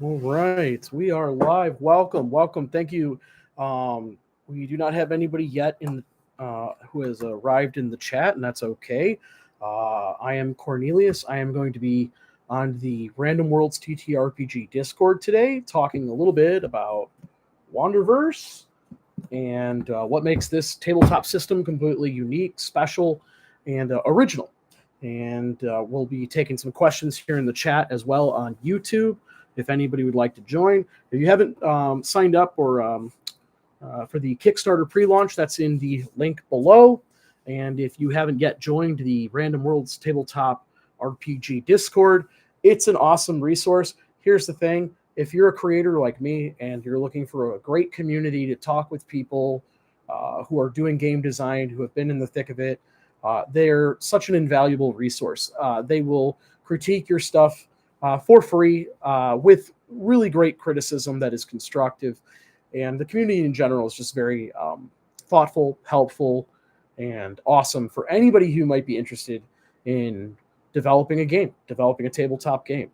All right, we are live. Welcome. Thank you. We do not have anybody yet who has arrived in the chat, and that's okay. I am Cornelius. I am going to be on the Randomworlds TTRPG Discord today, talking a little bit about Wanderverse and what makes this tabletop system completely unique, special, and original. And we'll be taking some questions here in the chat as well on YouTube if anybody would like to join. If you haven't signed up or for the Kickstarter pre-launch, that's in the link below. And if you haven't yet joined the Random Worlds Tabletop RPG Discord, it's an awesome resource. Here's the thing. If you're a creator like me and you're looking for a great community to talk with people who are doing game design, who have been in the thick of it, they're such an invaluable resource. They will critique your stuff for free with really great criticism that is constructive. And the community in general is just very thoughtful, helpful, and awesome for anybody who might be interested in developing a tabletop game.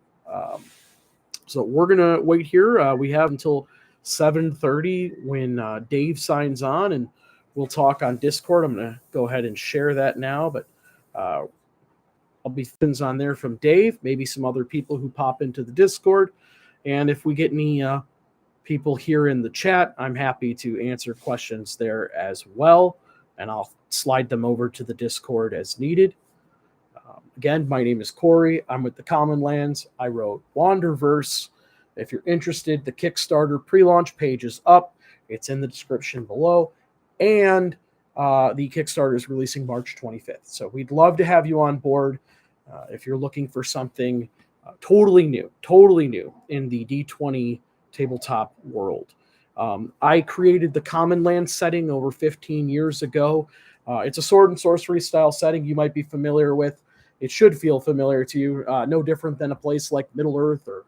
So we're going to wait here. We have until 7:30 when Dave signs on, and we'll talk on Discord. I'm going to go ahead and share that now, but I'll be things on there from Dave, maybe some other people who pop into the Discord. And if we get any people here in the chat, I'm happy to answer questions there as well, and I'll slide them over to the Discord as needed. Again, my name is Corey. I'm with the Common Lands. I wrote Wanderverse. If you're interested, the Kickstarter pre-launch page is up. It's in the description below. And the Kickstarter is releasing March 25th. So we'd love to have you on board if you're looking for something totally new in the D20 tabletop world. I created the Common Land setting over 15 years ago. It's a sword and sorcery style setting you might be familiar with. It should feel familiar to you, no different than a place like Middle-earth or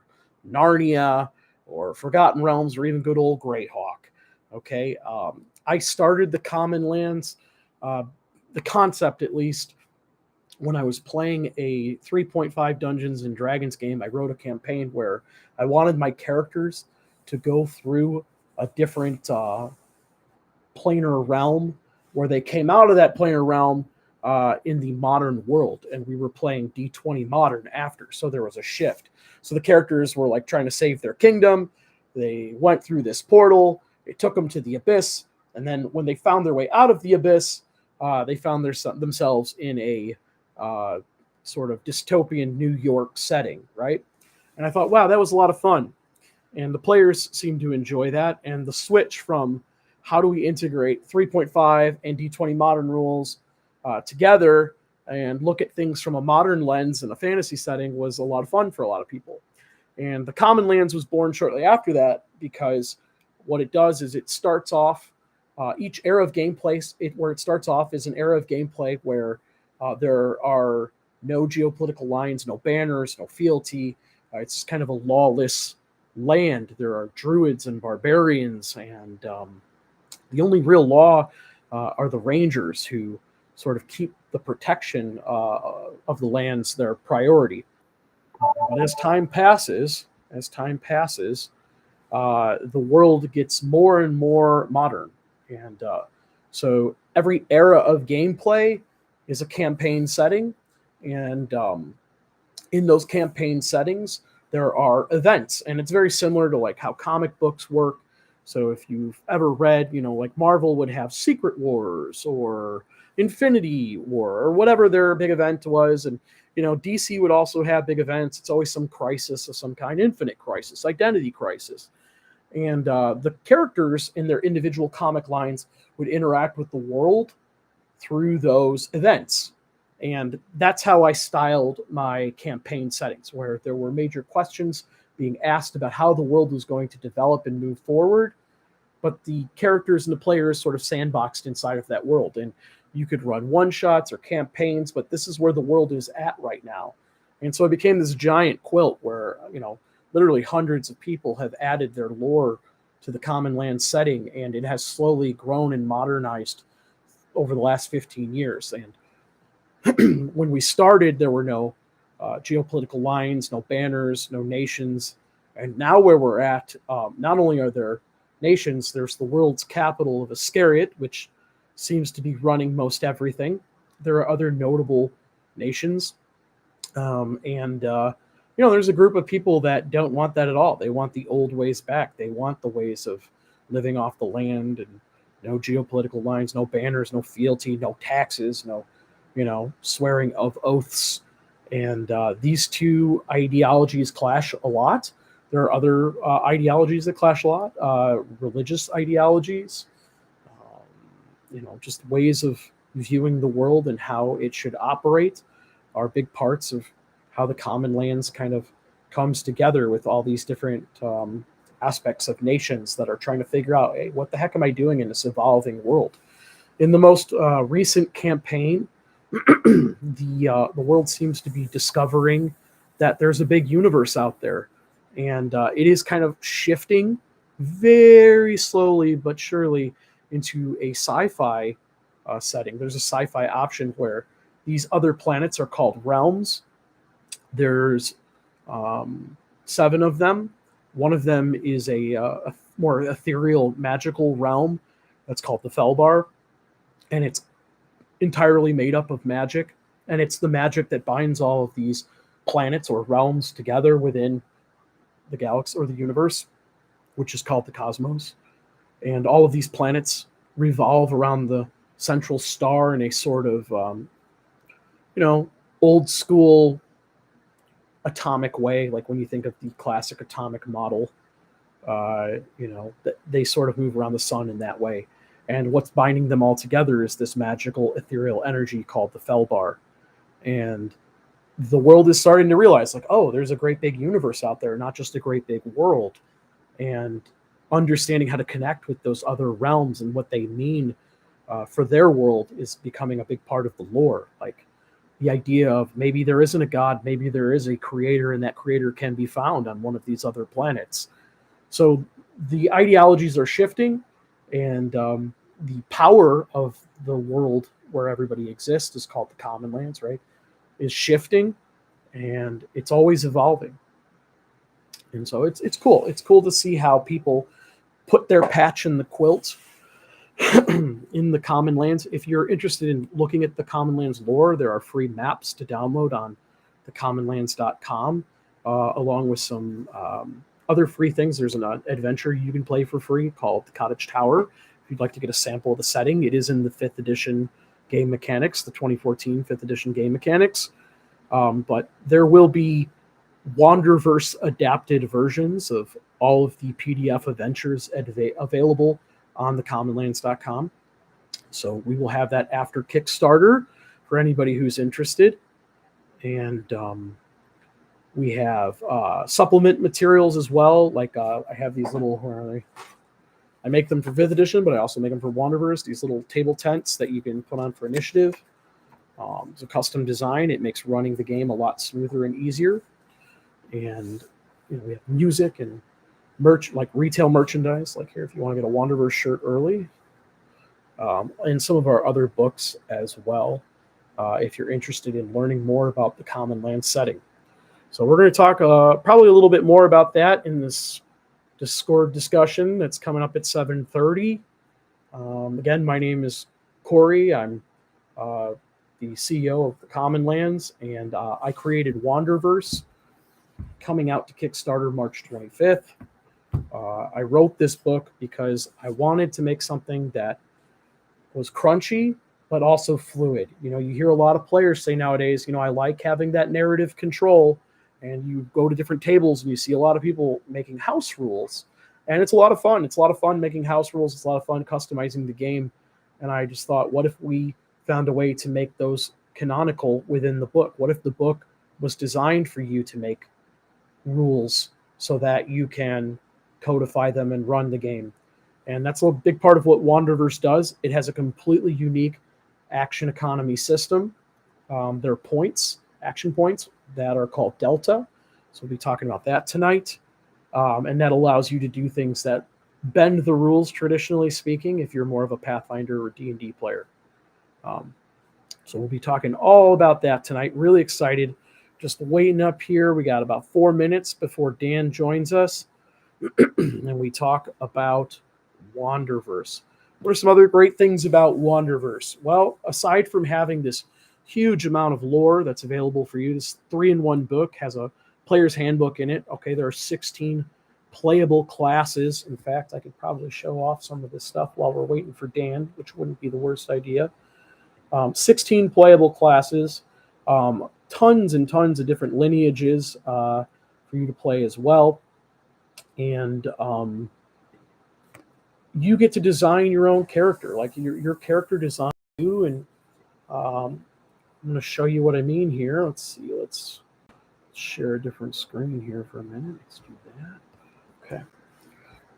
Narnia or Forgotten Realms or even good old Greyhawk. Okay, I started the Common Lands, the concept at least, when I was playing a 3.5 Dungeons and Dragons game. I wrote a campaign where I wanted my characters to go through a different planar realm, where they came out of that planar realm in the modern world, and we were playing D20 Modern after, so there was a shift. So the characters were like trying to save their kingdom. They went through this portal. It took them to the abyss, and then when they found their way out of the abyss, they found themselves in a sort of dystopian New York setting, right? And I thought, wow, that was a lot of fun. And the players seemed to enjoy that. And the switch from how do we integrate 3.5 and D20 Modern rules together and look at things from a modern lens in a fantasy setting was a lot of fun for a lot of people. And the Common Lands was born shortly after that, because what it does is it starts off each era of gameplay. Where it starts off is an era of gameplay where there are no geopolitical lines, no banners, no fealty. It's kind of a lawless land. There are druids and barbarians, and the only real law are the rangers, who sort of keep the protection of the lands their priority. But as time passes, the world gets more and more modern, and so every era of gameplay is a campaign setting, and in those campaign settings there are events, and it's very similar to like how comic books work. So if you've ever read, like Marvel would have Secret Wars or Infinity War or whatever their big event was, and DC would also have big events. It's always some crisis of some kind: Infinite Crisis, Identity Crisis. And the characters in their individual comic lines would interact with the world through those events. And that's how I styled my campaign settings, where there were major questions being asked about how the world was going to develop and move forward, but the characters and the players sort of sandboxed inside of that world. And you could run one-shots or campaigns, but this is where the world is at right now. And so it became this giant quilt where, literally hundreds of people have added their lore to the Common Land setting, and it has slowly grown and modernized over the last 15 years. And when we started, there were no geopolitical lines, no banners, no nations. And now where we're at, not only are there nations, there's the world's capital of Iscariot, which seems to be running most everything. There are other notable nations. There's a group of people that don't want that at all. They want the old ways back. They want the ways of living off the land and no geopolitical lines, no banners, no fealty, no taxes, no, swearing of oaths. And these two ideologies clash a lot. There are other ideologies that clash a lot, religious ideologies, just ways of viewing the world and how it should operate are big parts of how the Common Lands kind of comes together with all these different aspects of nations that are trying to figure out, hey, what the heck am I doing in this evolving world? In the most recent campaign, the world seems to be discovering that there's a big universe out there, and it is kind of shifting very slowly but surely into a sci-fi setting. There's a sci-fi option where these other planets are called realms. There's 7 of them. One of them is a more ethereal, magical realm that's called the Felbar, and it's entirely made up of magic. And it's the magic that binds all of these planets or realms together within the galaxy or the universe, which is called the cosmos. And all of these planets revolve around the central star in a sort of old school atomic way, like when you think of the classic atomic model, they sort of move around the sun in that way. And what's binding them all together is this magical ethereal energy called the Felbar. And the world is starting to realize, like, oh, there's a great big universe out there, not just a great big world. And understanding how to connect with those other realms and what they mean for their world is becoming a big part of the lore. Like, the idea of maybe there isn't a god, maybe there is a creator, and that creator can be found on one of these other planets. So the ideologies are shifting, and the power of the world where everybody exists is called the Common Lands, right? Is shifting, and it's always evolving. And so it's cool. It's cool to see how people put their patch in the quilt in the Common Lands. If you're interested in looking at the Common Lands lore, there are free maps to download on thecommonlands.com, along with some other free things. There's an adventure you can play for free called the Cottage Tower. If you'd like to get a sample of the setting, it is in the 5th edition game mechanics, the 2014 5th edition game mechanics. But there will be Wanderverse adapted versions of all of the PDF adventures available on thecommonlands.com. So we will have that after Kickstarter for anybody who's interested. And we have supplement materials as well. Like I have these little, where are they? I make them for 5th edition, but I also make them for Wanderverse, these little table tents that you can put on for initiative. It's a custom design. It makes running the game a lot smoother and easier. And we have music and merch, like retail merchandise, like here if you want to get a Wanderverse shirt early, and some of our other books as well, if you're interested in learning more about the Common Land setting. So we're going to talk probably a little bit more about that in this Discord discussion that's coming up at 7:30. Again, my name is Corey. I'm the CEO of the Common Lands, and I created Wanderverse, coming out to Kickstarter March 25th. I wrote this book because I wanted to make something that was crunchy, but also fluid. You hear a lot of players say nowadays, I like having that narrative control, and you go to different tables and you see a lot of people making house rules, and it's a lot of fun. It's a lot of fun making house rules. It's a lot of fun customizing the game. And I just thought, what if we found a way to make those canonical within the book? What if the book was designed for you to make rules so that you can codify them and run the game? And that's a big part of what Wanderverse does. It has a completely unique action economy system. There are points, action points, that are called Delta. So we'll be talking about that tonight. And that allows you to do things that bend the rules, traditionally speaking, if you're more of a Pathfinder or D&D player. So we'll be talking all about that tonight. Really excited just waiting up here. We got about 4 minutes before Dan joins us, and we talk about Wanderverse. What are some other great things about Wanderverse? Well, aside from having this huge amount of lore that's available for you, this 3-in-1 book has a player's handbook in it. Okay, there are 16 playable classes. In fact, I could probably show off some of this stuff while we're waiting for Dan, which wouldn't be the worst idea. 16 playable classes, tons and tons of different lineages for you to play as well. And you get to design your own character, like your character design you. And I'm going to show you what I mean here. Let's see. Let's share a different screen here for a minute. Let's do that. Okay.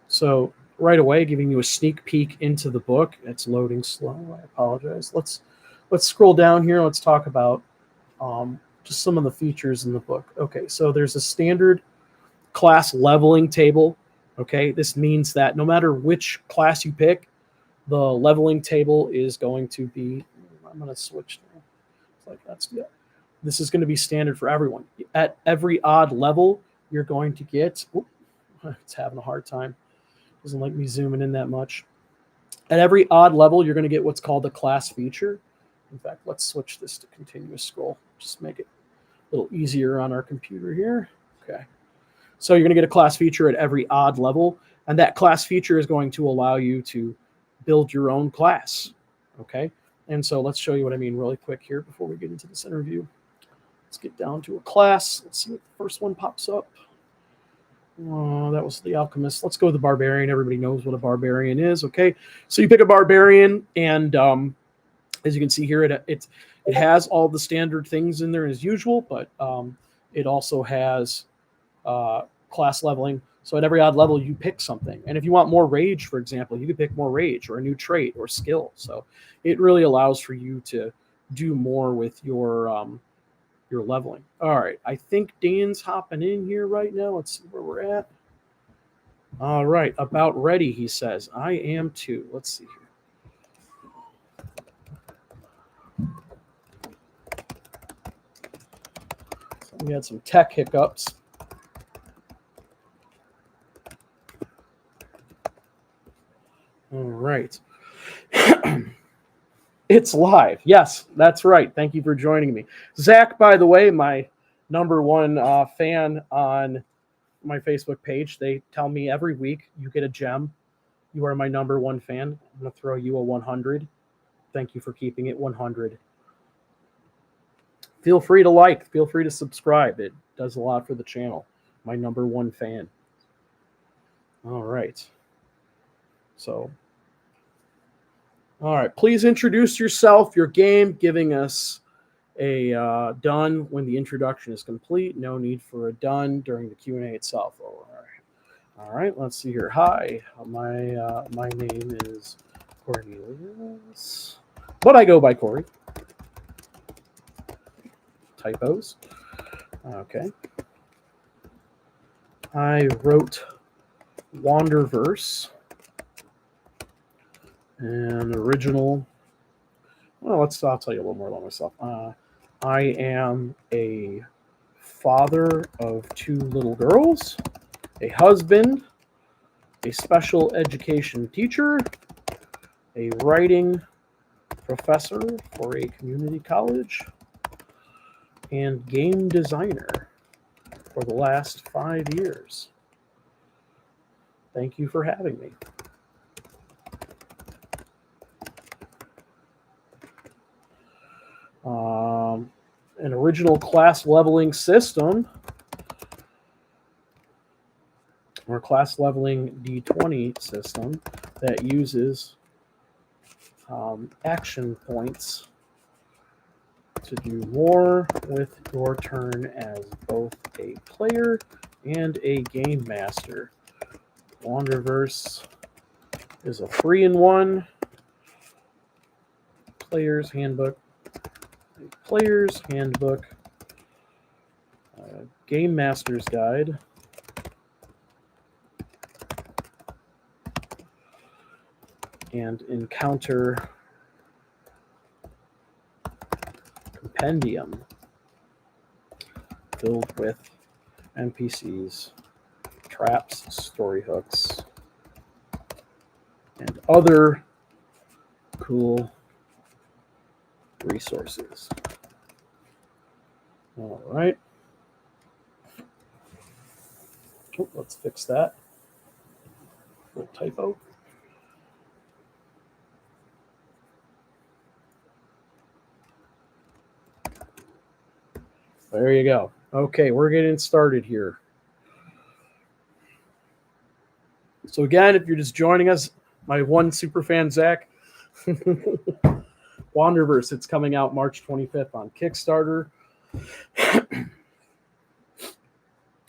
So right away, giving you a sneak peek into the book. It's loading slow. I apologize. Let's scroll down here. Let's talk about just some of the features in the book. Okay, so there's a standard class leveling table. Okay, this means that no matter which class you pick, the leveling table is going to be, I'm going to switch now. It's like that's good. This is going to be standard for everyone. At every odd level, you're going to get, it's having a hard time. Doesn't like me zooming in that much. At every odd level, you're going to get what's called a class feature. In fact, let's switch this to continuous scroll. Just make it a little easier on our computer here. Okay. So you're going to get a class feature at every odd level, and that class feature is going to allow you to build your own class. Okay. And so let's show you what I mean really quick here before we get into this interview. Let's get down to a class. Let's see what the first one pops up. That was the alchemist. Let's go with the barbarian. Everybody knows what a barbarian is. Okay. So you pick a barbarian, and as you can see here, it has all the standard things in there as usual, but it also has class leveling. So at every odd level, you pick something. And if you want more rage, for example, you could pick more rage or a new trait or skill. So it really allows for you to do more with your leveling. All right. I think Dan's hopping in here right now. Let's see where we're at. All right. About ready, he says. I am too. Let's see here. So we had some tech hiccups. All right. It's live. Yes, that's right. Thank you for joining me. Zach, by the way, my #1 fan on my Facebook page. They tell me every week you get a gem. You are my #1 fan. I'm going to throw you a 100. Thank you for keeping it 100. Feel free to like. Feel free to subscribe. It does a lot for the channel. My #1 fan. All right. So, all right. Please introduce yourself, your game, giving us a done when the introduction is complete. No need for a done during the Q&A itself. All right. Let's see here. Hi. My name is Cornelius, but I go by Corey. Typos. Okay. I wrote Wanderverse, an original. Well, I'll tell you a little more about myself. I am a father of 2 little girls, a husband, a special education teacher, a writing professor for a community college, and game designer for the last 5 years. Thank you for having me. An original class leveling system or class leveling D20 system that uses action points to do more with your turn as both a player and a game master. Wanderverse is a 3-in-1 player's handbook, game master's guide, and encounter compendium. filled with NPCs, traps, story hooks, and other cool resources. All right. Oh, let's fix that. Little typo. There you go. Okay, we're getting started here. So again, if you're just joining us, my one super fan, Zach, Wanderverse, it's coming out March 25th on Kickstarter.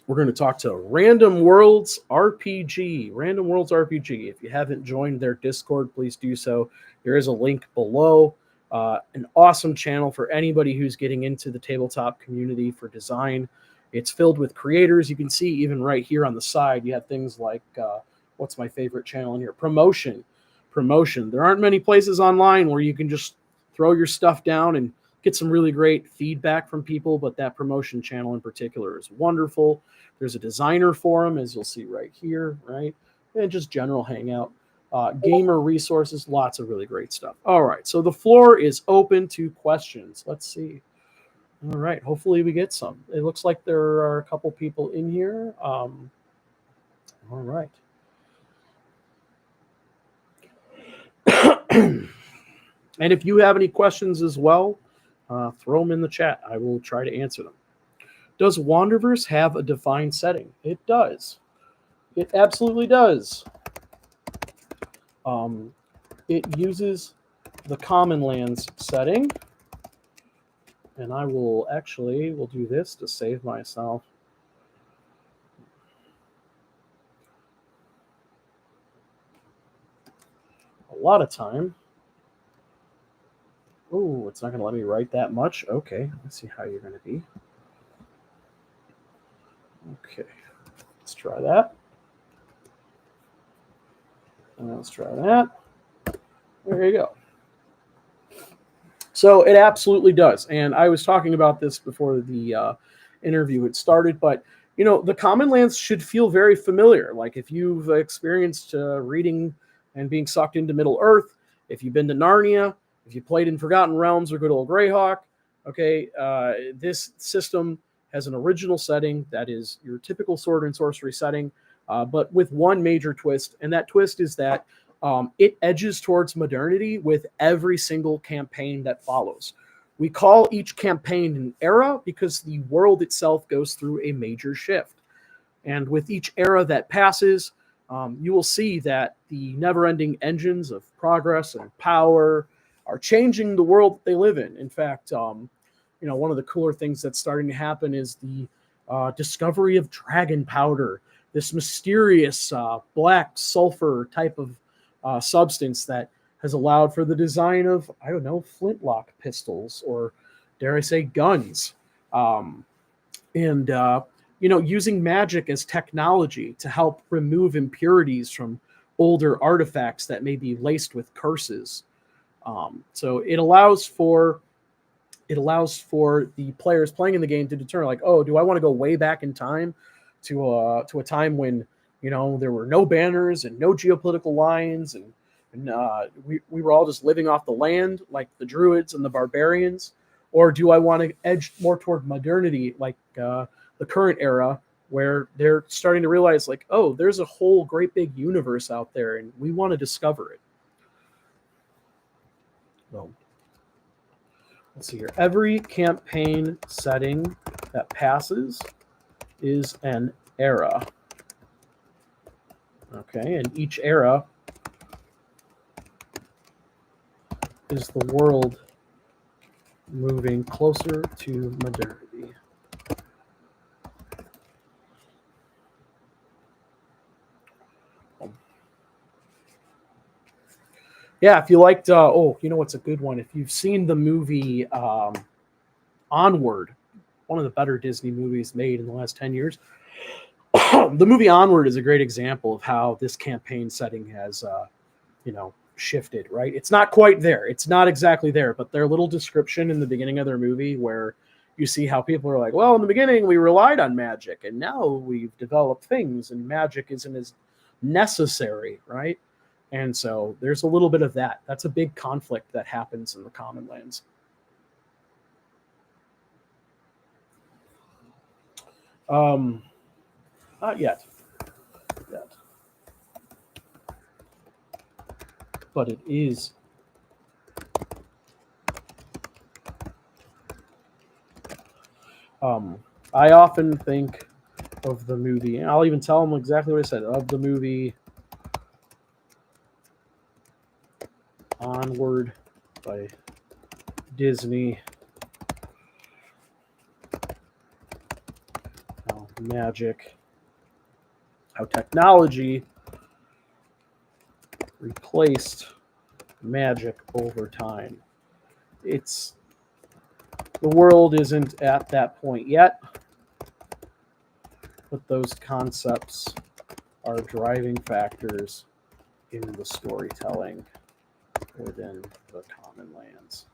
We're going to talk to Randomworlds RPG. Randomworlds RPG. If you haven't joined their Discord, please do so. There is a link below. An awesome channel for anybody who's getting into the tabletop community for design. It's filled with creators. You can see even right here on the side, you have things like, what's my favorite channel in here? Promotion. There aren't many places online where you can just throw your stuff down and get some really great feedback from people, but that promotion channel in particular is wonderful. There's a designer forum, as you'll see right here, right? And just general hangout. Gamer resources, lots of really great stuff. All right, so the floor is open to questions. Let's see. All right, hopefully we get some. It looks like there are a couple people in here. All right. And if you have any questions as well, throw them in the chat. I will try to answer them. Does Wanderverse have a defined setting? It does. It absolutely does. It uses the Common Lands setting. And I will we'll do this to save myself a lot of time. Oh, it's not going to let me write that much. Okay, let's see how you're going to be. Okay, let's try that. And let's try that. There you go. So it absolutely does. And I was talking about this before the interview had started, but you know, the Common Lands should feel very familiar. Like if you've experienced reading and being sucked into Middle Earth, if you've been to Narnia, if you played in Forgotten Realms or good old Greyhawk, okay, this system has an original setting that is your typical sword and sorcery setting, but with one major twist, and that twist is that it edges towards modernity with every single campaign that follows. We call each campaign an era because the world itself goes through a major shift. And with each era that passes, you will see that the never-ending engines of progress and power are changing the world that they live in. In fact, you know, one of the cooler things that's starting to happen is the discovery of dragon powder, this mysterious black sulfur type of substance that has allowed for the design of, I don't know, flintlock pistols or, dare I say, guns. You know, using magic as technology to help remove impurities from older artifacts that may be laced with curses. So it allows for the players playing in the game to determine, like, oh, do I want to go way back in time to a time when, you know, there were no banners and no geopolitical lines, and we were all just living off the land like the Druids and the barbarians? Or do I want to edge more toward modernity, like the current era, where they're starting to realize, like, oh, there's a whole great big universe out there and we want to discover it? So, let's see here. Every campaign setting that passes is an era. Okay, and each era is the world moving closer to modernity. Yeah, if you liked, oh, you know what's a good one? If you've seen the movie Onward, one of the better Disney movies made in the last 10 years, the movie Onward is a great example of how this campaign setting has, you know, shifted, right? It's not quite there. It's not exactly there, but their little description in the beginning of their movie where, you see how people are like, well, in the beginning we relied on magic, and now we've developed things, and magic isn't as necessary, right? And so there's a little bit of that. That's a big conflict that happens in the Common Lands. Not yet. But it is. I often think of the movie, and I'll even tell them exactly what I said, of the movie Onward by Disney. How magic, how technology replaced magic over time. It's the world isn't at that point yet, but those concepts are driving factors in the storytelling within the Common Lands.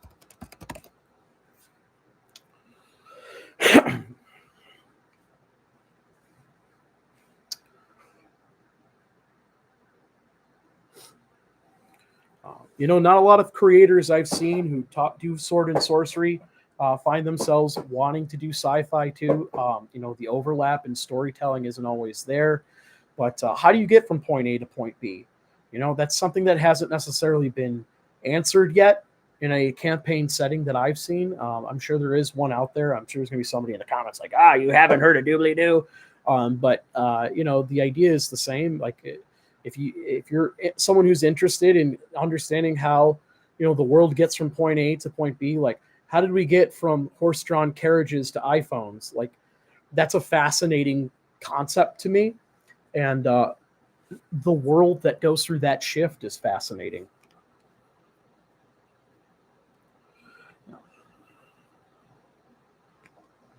Not a lot of creators I've seen who do sword and sorcery find themselves wanting to do sci-fi too. The overlap in storytelling isn't always there. But how do you get from point A to point B? That's something that hasn't necessarily been answered yet in a campaign setting that I've seen. I'm sure there is one out there. I'm sure there's going to be somebody in the comments like, you haven't heard of doobly-doo. But the idea is the same. Like, if you're someone who's interested in understanding how the world gets from point A to point B, like how did we get from horse-drawn carriages to iPhones? Like that's a fascinating concept to me, and the world that goes through that shift is fascinating.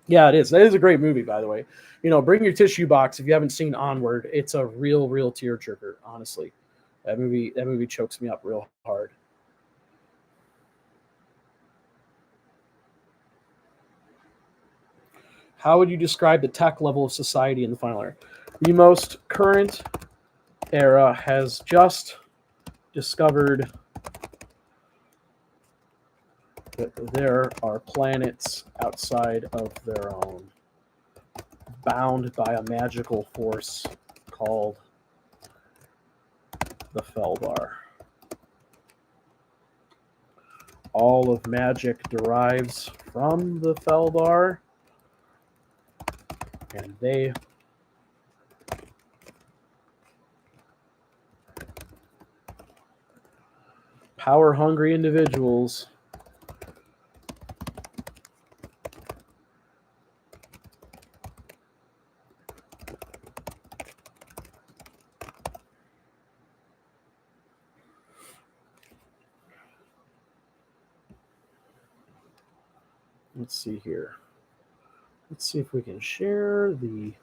Yeah, it is. That is a great movie, by the way. Bring your tissue box if you haven't seen Onward. It's a real tearjerker, honestly. That movie chokes me up real hard. How would you describe the tech level of society in the final era? The most current era has just discovered that there are planets outside of their own, bound by a magical force called the Feldar. All of magic derives from the Feldar, and they power-hungry individuals let's see here. Let's see if we can share the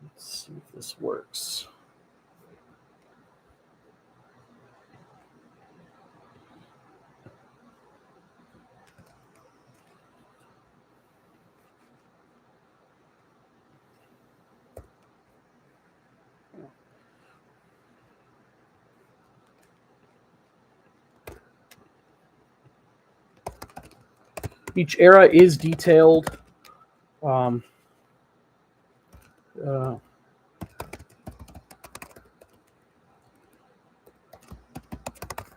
let's see if this works. Each era is detailed.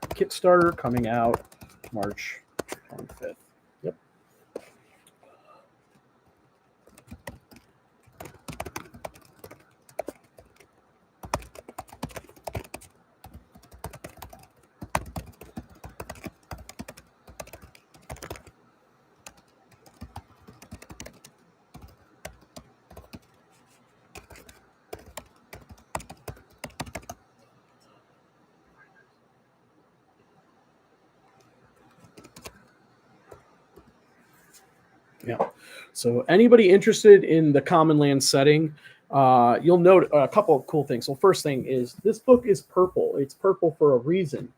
Kickstarter coming out March 25th. Yep. Yeah. So anybody interested in the Common Land setting, You'll note a couple of cool things. So first thing is this book is purple. It's purple for a reason.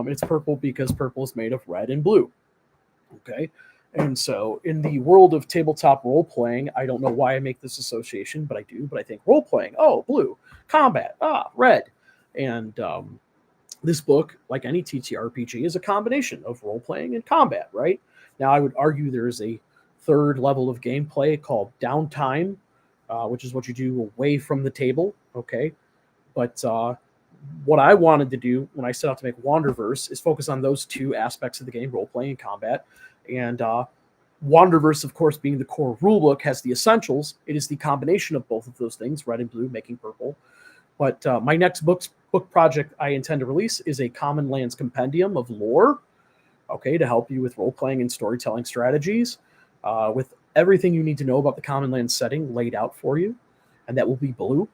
It's purple because purple is made of red and blue. Okay. And so in the world of tabletop role playing, I don't know why I make this association, but I do. But I think role playing, oh, blue, combat, red. And this book, like any TTRPG, is a combination of role playing and combat, right? Now, I would argue there is a third level of gameplay called downtime, which is what you do away from the table, okay? But what I wanted to do when I set out to make Wanderverse is focus on those two aspects of the game, role playing and combat. And Wanderverse, of course, being the core rulebook, has the essentials. It is the combination of both of those things, red and blue, making purple. But my next book project I intend to release is a Common Lands compendium of lore, okay, to help you with role playing and storytelling strategies, with everything you need to know about the Common Lands setting laid out for you, and that will be blue.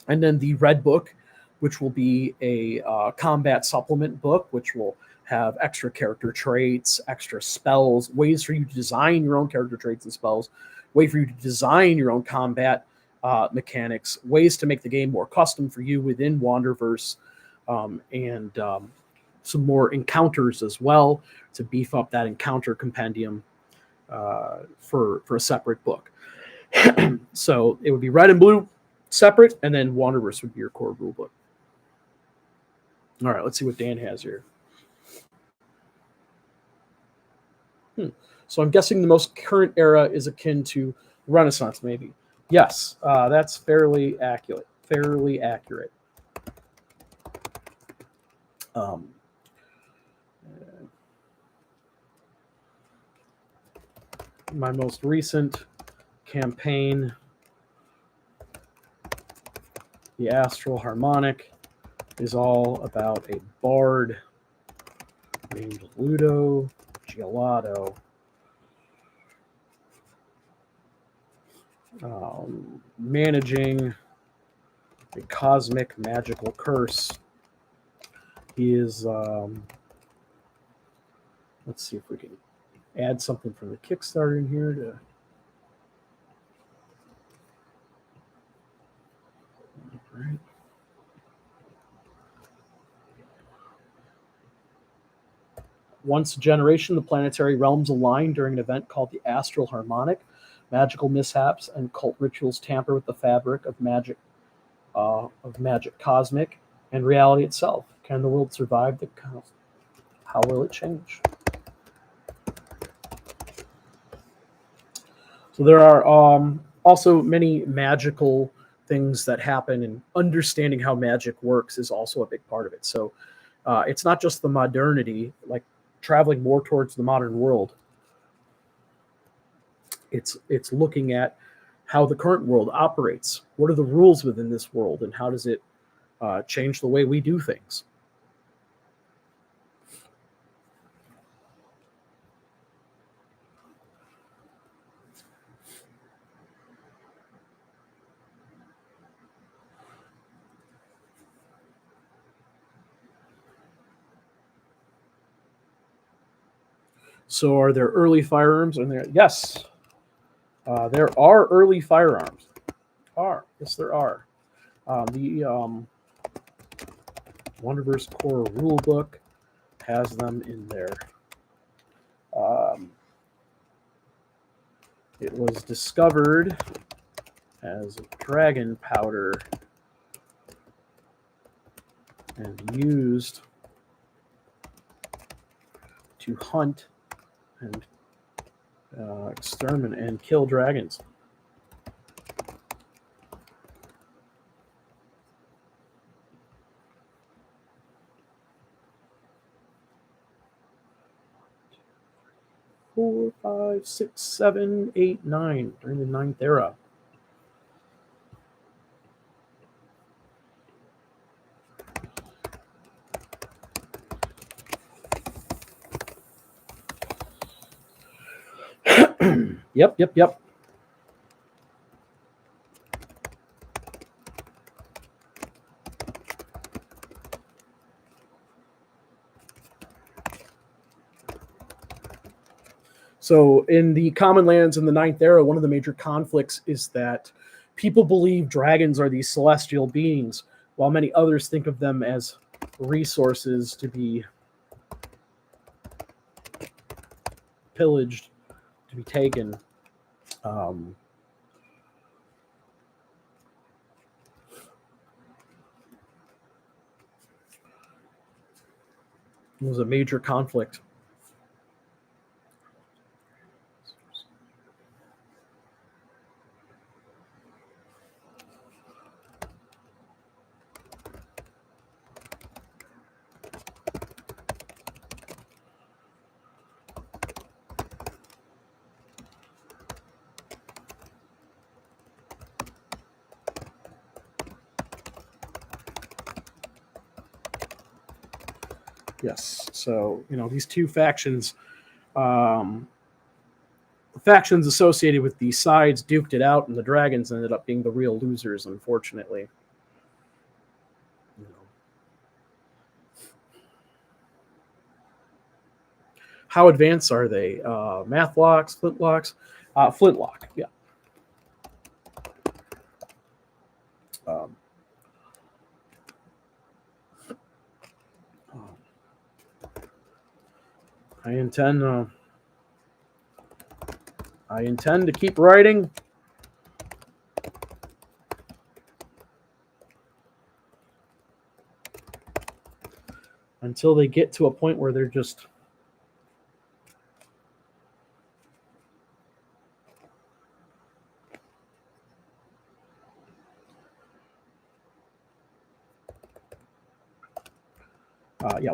And then the red book, which will be a combat supplement book, which will have extra character traits, extra spells, ways for you to design your own character traits and spells, way for you to design your own combat mechanics, ways to make the game more custom for you within Wanderverse, and some more encounters as well to beef up that encounter compendium for a separate book. So it would be red and blue separate, and then Wanderverse would be your core rule book. All right, let's see what Dan has here. So I'm guessing the most current era is akin to Renaissance, maybe. Yes, that's fairly accurate. Fairly accurate. My most recent campaign, the Astral Harmonic, is all about a bard named Ludo Gelato. Managing a cosmic magical curse. He is, let's see if we can add something from the Kickstarter in here to. All right. Once a generation, the planetary realms align during an event called the Astral Harmonic. Magical mishaps and cult rituals tamper with the fabric of magic cosmic and reality itself. Can the world survive the chaos? How will it change? So there are also many magical things that happen, and understanding how magic works is also a big part of it. So it's not just the modernity, like traveling more towards the modern world. It's looking at how the current world operates. What are the rules within this world, and how does it change the way we do things? So are there early firearms in there? Yes. There are early firearms. Yes, there are. The Wanderverse Core Rulebook has them in there. It was discovered as dragon powder and used to hunt and exterminate and kill dragons. Four, 5, 6, 7, 8, 9 during the 9th era. Yep. So in the Common Lands in the 9th era, one of the major conflicts is that people believe dragons are these celestial beings, while many others think of them as resources to be pillaged, to be taken. It was a major conflict. Yes, so these two factions, the factions associated with these sides duked it out, and the dragons ended up being the real losers, unfortunately. How advanced are they? Math locks, flintlocks? Flintlock, yeah. I intend to keep writing. Until they get to a point where they're just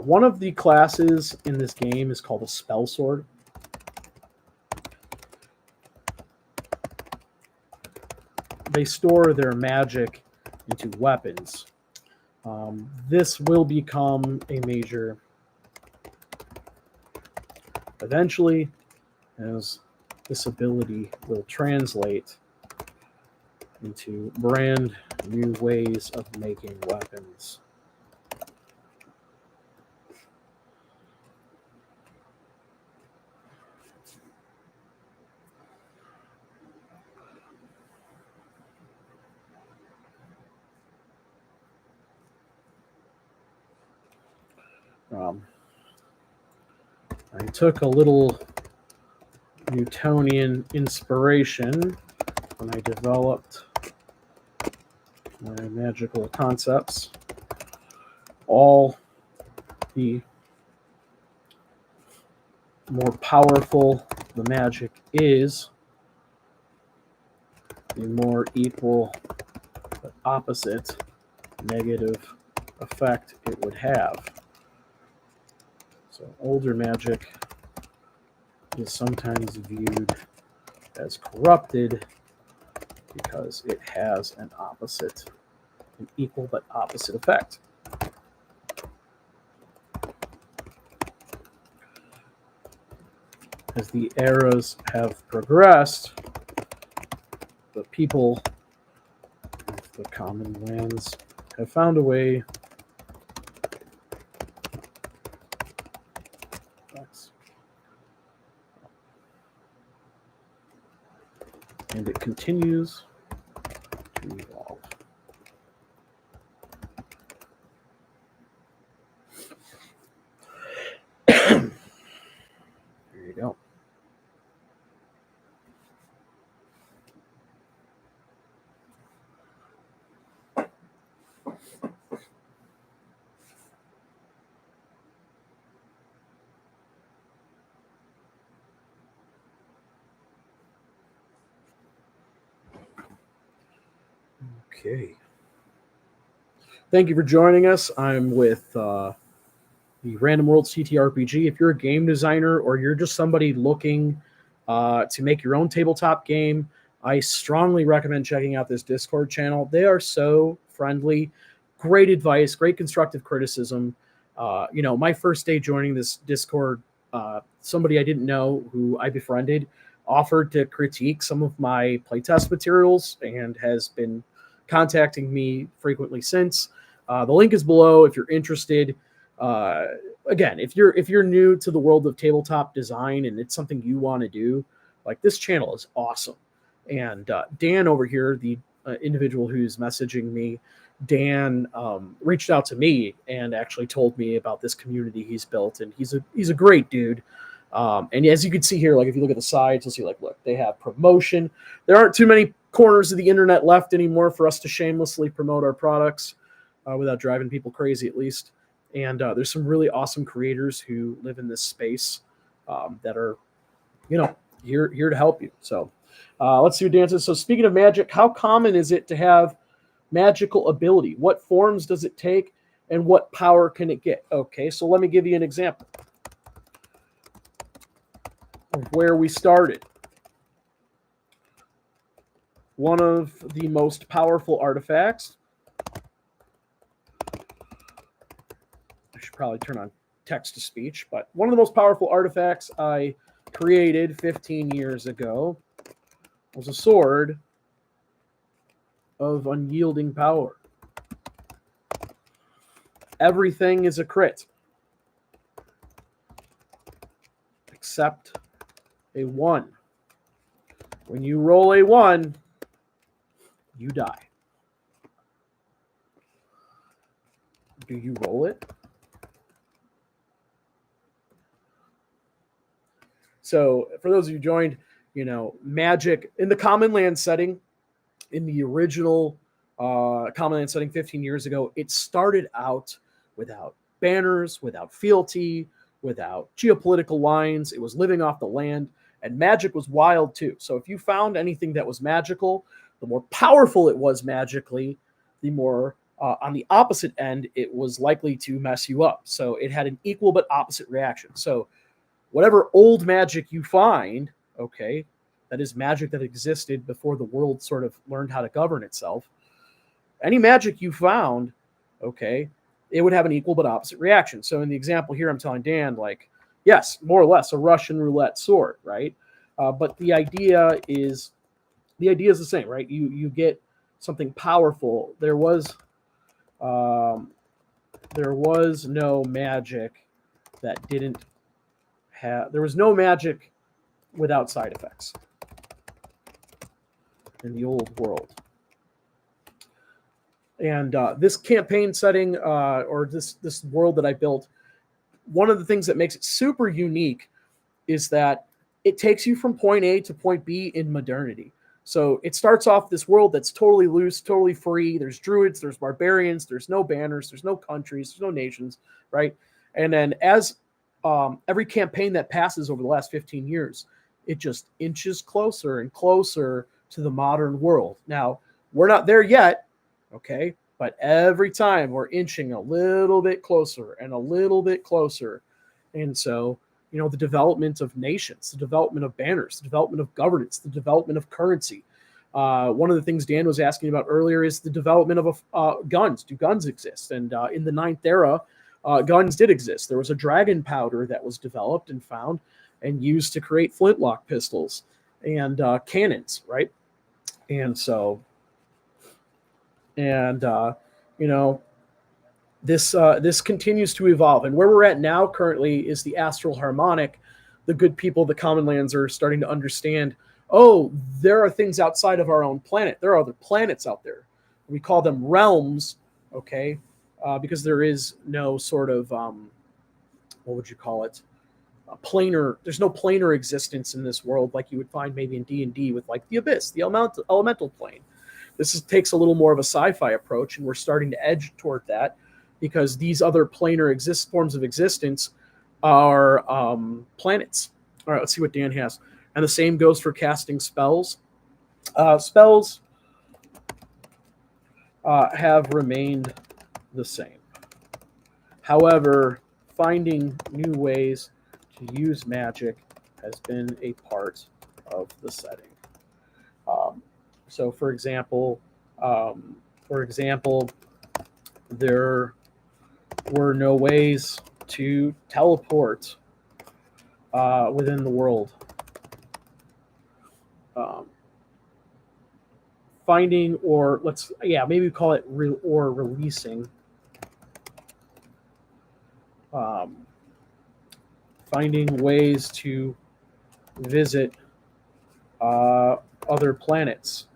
one of the classes in this game is called a spell sword. They store their magic into weapons. This will become a major eventually, as this ability will translate into brand new ways of making weapons. I took a little Newtonian inspiration when I developed my magical concepts. All the more powerful the magic is, the more equal but opposite negative effect it would have. So older magic is sometimes viewed as corrupted because it has an equal but opposite effect. As the eras have progressed, the people of the common lands have found a way and it continues to evolve. There you go. Okay. Thank you for joining us. I'm with the Randomworlds TTRPG. If you're a game designer or you're just somebody looking to make your own tabletop game, I strongly recommend checking out this Discord channel. They are so friendly, great advice, great constructive criticism. My first day joining this Discord, somebody I didn't know who I befriended offered to critique some of my playtest materials and has been contacting me frequently since. The link is below if you're interested. Again, if you're new to the world of tabletop design and it's something you want to do, like, this channel is awesome. And Dan over here, the individual who's messaging me, Dan, reached out to me and actually told me about this community he's built, and he's a great dude. And as you can see here, like if you look at the sides, you'll see like, look, they have promotion. There aren't too many corners of the internet left anymore for us to shamelessly promote our products without driving people crazy, at least. And there's some really awesome creators who live in this space that are, here to help you. So let's see what Dan says. So speaking of magic, how common is it to have magical ability? What forms does it take, and what power can it get? Okay, so let me give you an example of where we started. One of the most powerful artifacts. I should probably turn on text to speech, but one of the most powerful artifacts I created 15 years ago was a sword of unyielding power. Everything is a crit except a 1. When you roll a 1, you die. Do you roll it? So for those of you who joined, magic in the common land setting, in the original common land setting 15 years ago, it started out without banners, without fealty, without geopolitical lines. It was living off the land, and magic was wild too. So if you found anything that was magical, the more powerful it was magically, the more on the opposite end, it was likely to mess you up. So it had an equal but opposite reaction. So whatever old magic you find, okay, that is magic that existed before the world sort of learned how to govern itself. Any magic you found, okay, it would have an equal but opposite reaction. So in the example here, I'm telling Dan, like, yes, more or less a Russian roulette sword, right? But the idea is the same, right? You get something powerful. There was no magic that didn't have. There was no magic without side effects in the old world. And this campaign setting, or this world that I built, one of the things that makes it super unique is that it takes you from point A to point B in modernity. So it starts off this world that's totally loose, totally free. There's druids, there's barbarians, there's no banners, there's no countries, there's no nations, right? And then as every campaign that passes over the last 15 years, it just inches closer and closer to the modern world. Now, we're not there yet, okay? But every time we're inching a little bit closer and a little bit closer. And so, the development of nations, the development of banners, the development of governance, the development of currency. One of the things Dan was asking about earlier is the development of guns. Do guns exist? And in the Ninth Era, guns did exist. There was a dragon powder that was developed and found and used to create flintlock pistols and cannons, right? And so, this continues to evolve. And where we're at now currently is the astral harmonic. The good people of the common lands are starting to understand, there are things outside of our own planet. There are other planets out there. We call them realms, okay, because there is no sort of, what would you call it? There's no planar existence in this world like you would find maybe in D&D with like the abyss, the elemental plane. This takes a little more of a sci-fi approach, and we're starting to edge toward that because these other planar forms of existence are planets. All right, let's see what Dan has. And the same goes for casting spells. Spells have remained the same. However, finding new ways to use magic has been a part of the setting. So, for example, there were no ways to teleport within the world. Finding, or maybe call it releasing. Finding ways to visit other planets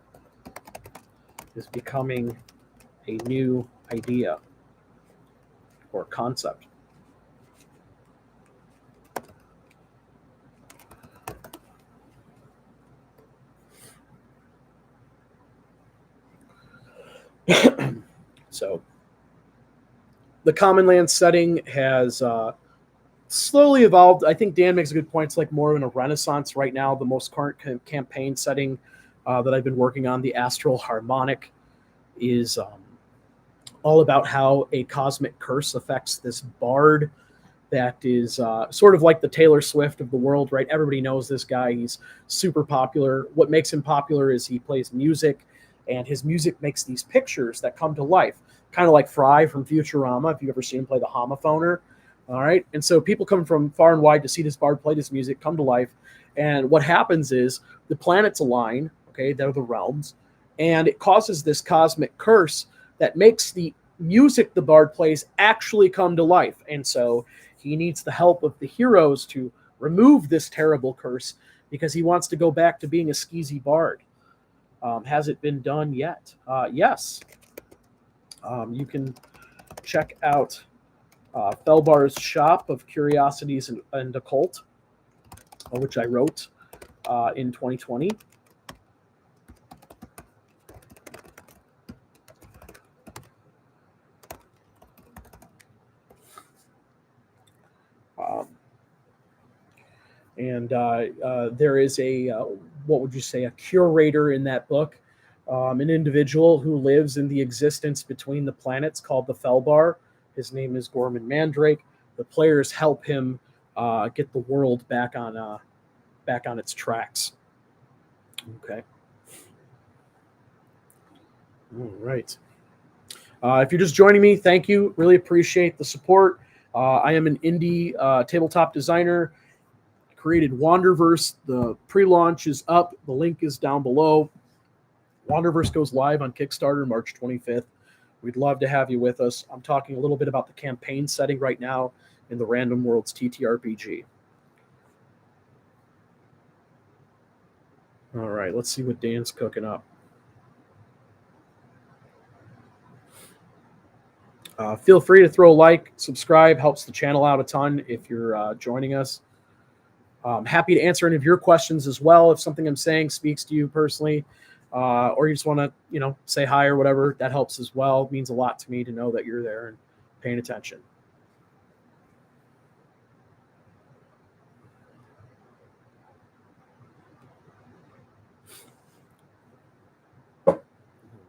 is becoming a new idea or concept. So the Common Land setting has slowly evolved. I think Dan makes a good point. It's like more in a renaissance right now. The most current campaign setting that I've been working on, the Astral Harmonic, is all about how a cosmic curse affects this bard that is sort of like the Taylor Swift of the world, right? Everybody knows this guy. He's super popular. What makes him popular is he plays music, and his music makes these pictures that come to life, kind of like Fry from Futurama, if you've ever seen him play the homophoner. All right. And so people come from far and wide to see this bard play this music come to life. And what happens is the planets align, okay, they're the realms, and it causes this cosmic curse that makes the music the bard plays actually come to life. And so he needs the help of the heroes to remove this terrible curse because he wants to go back to being a skeezy bard. Has it been done yet? Yes. You can check out Felbar's Shop of Curiosities and Occult, which I wrote in 2020. And there is a, what would you say, a curator in that book, an individual who lives in the existence between the planets called the Felbar. His name is Gorman Mandrake. The players help him get the world back on its tracks. Okay. All right. If you're just joining me, thank you. Really appreciate the support. I am an indie tabletop designer. Created Wanderverse. The pre-launch is up. The link is down below. Wanderverse goes live on Kickstarter March 25th. We'd love to have you with us. I'm talking a little bit about the campaign setting right now in the Randomworlds TTRPG. All right, let's see what Dan's cooking up. Feel free to throw a like, subscribe, helps the channel out a ton if you're joining us. I'm happy to answer any of your questions as well. If something I'm saying speaks to you personally, or you just want to, say hi or whatever, that helps as well. It means a lot to me to know that you're there and paying attention.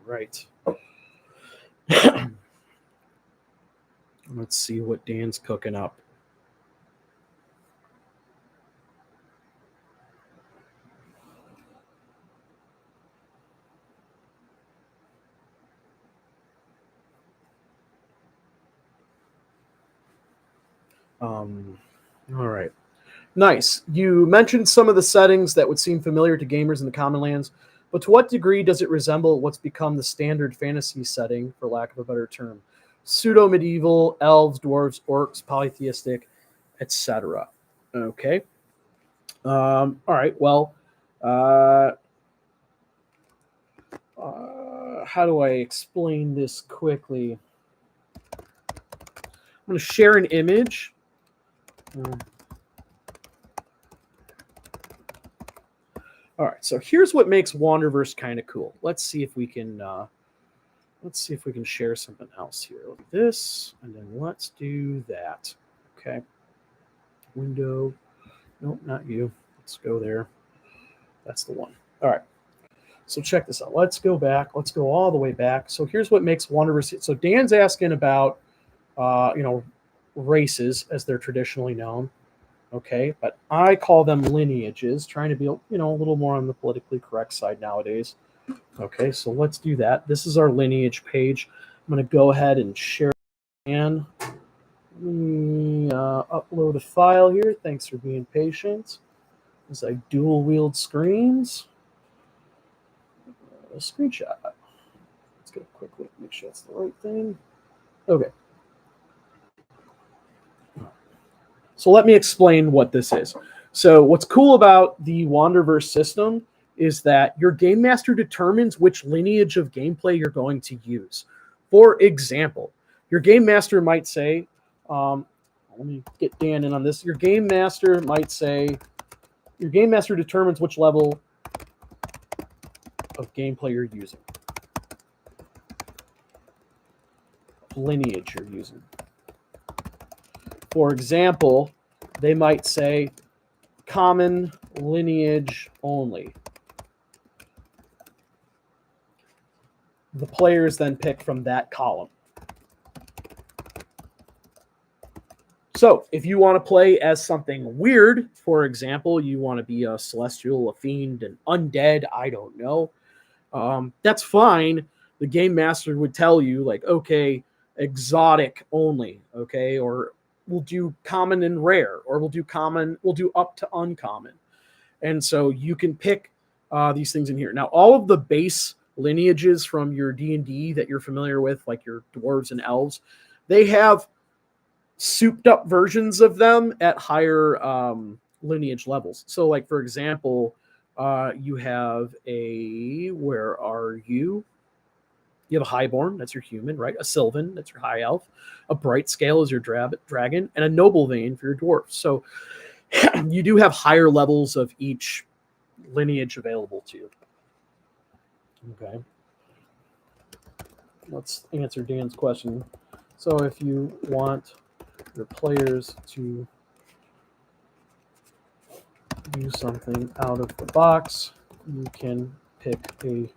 Right. Let's see what Dan's cooking up. All right. Nice. You mentioned some of the settings that would seem familiar to gamers in the Common Lands, but to what degree does it resemble what's become the standard fantasy setting, for lack of a better term? Pseudo-medieval, elves, dwarves, orcs, polytheistic, etc. Okay. All right. Well, how do I explain this quickly? I'm going to share an image. All right, so here's what makes Wanderverse kind of cool. Let's see if we can share something else here. Like this, and then let's do that. Okay. Window. Nope, not you. Let's go there. That's the one. All right. So check this out. Let's go back. Let's go all the way back. So here's what makes Wanderverse. So Dan's asking about, races as they're traditionally known. Okay, but I call them lineages, trying to be, a little more on the politically correct side nowadays. Okay, so let's do that. This is our lineage page. I'm going to go ahead and share. And upload a file here. Thanks for being patient as I dual wield screens. A screenshot. Let's get a quick look, make sure it's the right thing. Okay. So let me explain what this is. So what's cool about the Wanderverse system is that your game master determines which lineage of gameplay you're going to use. For example, your game master might say, let me get Dan in on this. Your game master determines which level of gameplay you're using, lineage you're using. For example, they might say common lineage only. The players then pick from that column. So if you want to play as something weird, for example, you want to be a celestial, a fiend, an undead, I don't know, that's fine. The game master would tell you, like, okay, exotic only, okay, or we'll do common and rare, or we'll do up to uncommon. And so you can pick these things in here. Now, all of the base lineages from your D&D that you're familiar with, like your dwarves and elves, they have souped up versions of them at higher lineage levels. So, like, for example, you have where are you? You have a highborn, that's your human, right? A sylvan, that's your high elf. A bright scale is your dragon, and a noble vein for your dwarf. So you do have higher levels of each lineage available to you. Okay. Let's answer Dan's question. So if you want your players to do something out of the box, you can pick a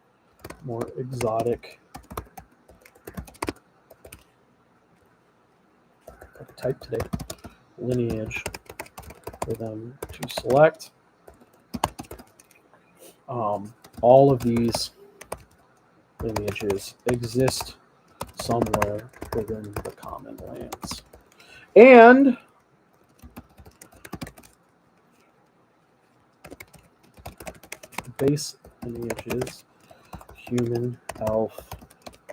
more exotic type today lineage for them to select. All of these lineages exist somewhere within the common lands. And base lineages: human, elf,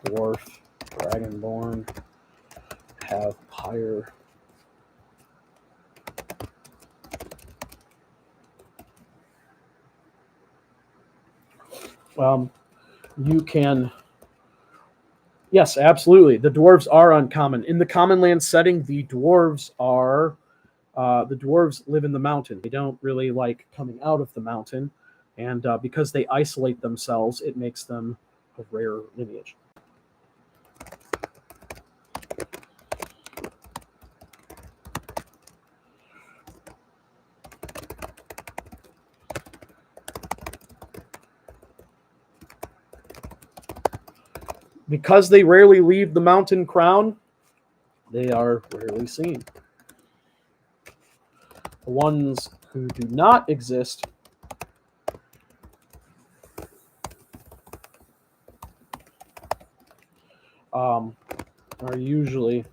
dwarf, dragonborn, have higher you can, yes, absolutely. The dwarves are uncommon. In the common land setting, the dwarves live in the mountain. They don't really like coming out of the mountain. And because they isolate themselves, it makes them a rare lineage. Because they rarely leave the mountain crown, they are rarely seen. The ones who do not exist are usually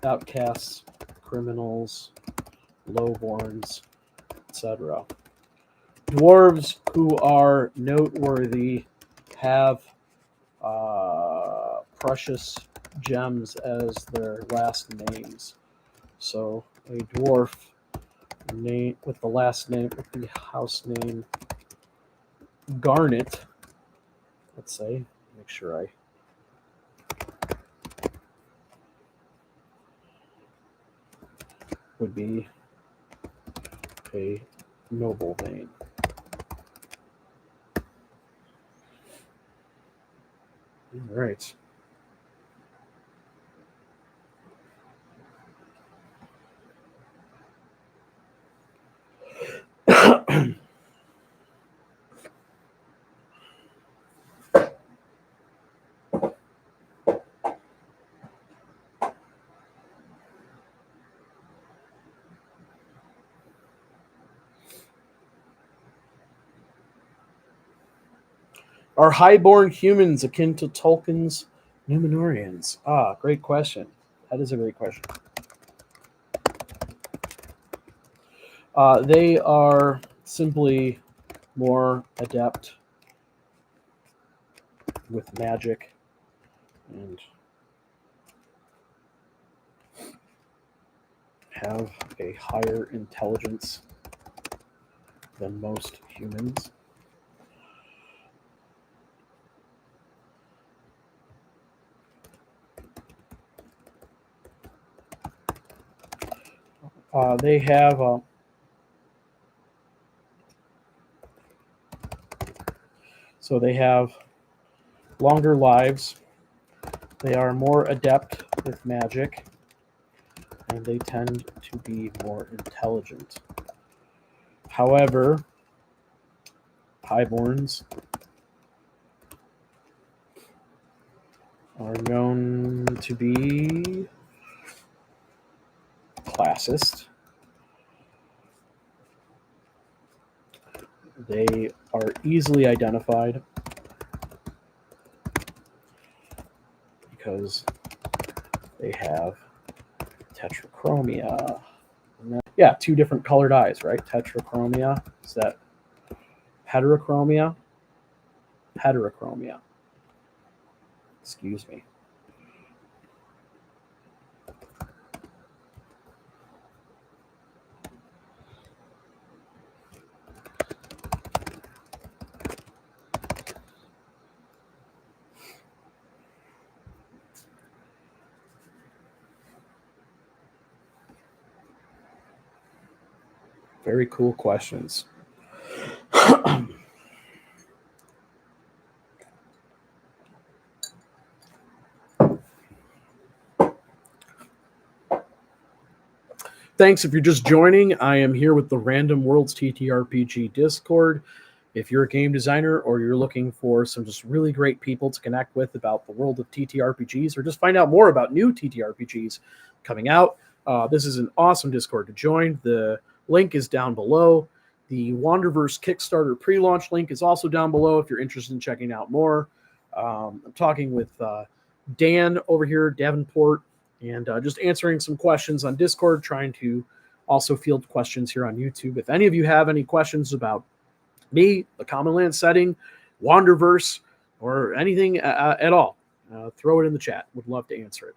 outcasts, criminals, lowborns, etc. Dwarves who are noteworthy have precious gems as their last names. So a dwarf name with the last name, with the house name Garnet, let's say, make sure I would be a noble vein. All right. Are highborn humans akin to Tolkien's Numenorians? Great question. That is a great question. They are simply more adept with magic and have a higher intelligence than most humans. They have so they have longer lives. They are more adept with magic, and they tend to be more intelligent. However, highborns are known to be classist. They are easily identified because they have tetrachromia. Yeah, two different colored eyes, right? Tetrachromia. Is that heterochromia? Heterochromia. Excuse me. Very cool questions. Thanks if you're just joining. I am here with the Randomworlds TTRPG Discord. If you're a game designer or you're looking for some just really great people to connect with about the world of TTRPGs or just find out more about new TTRPGs coming out, this is an awesome Discord to join. The link is down below. The Wanderverse Kickstarter pre-launch link is also down below if you're interested in checking out more. I'm talking with Dan over here, Davenport, and just answering some questions on Discord, trying to also field questions here on YouTube. If any of you have any questions about me, the Common Land setting, Wanderverse, or anything at all, throw it in the chat. Would love to answer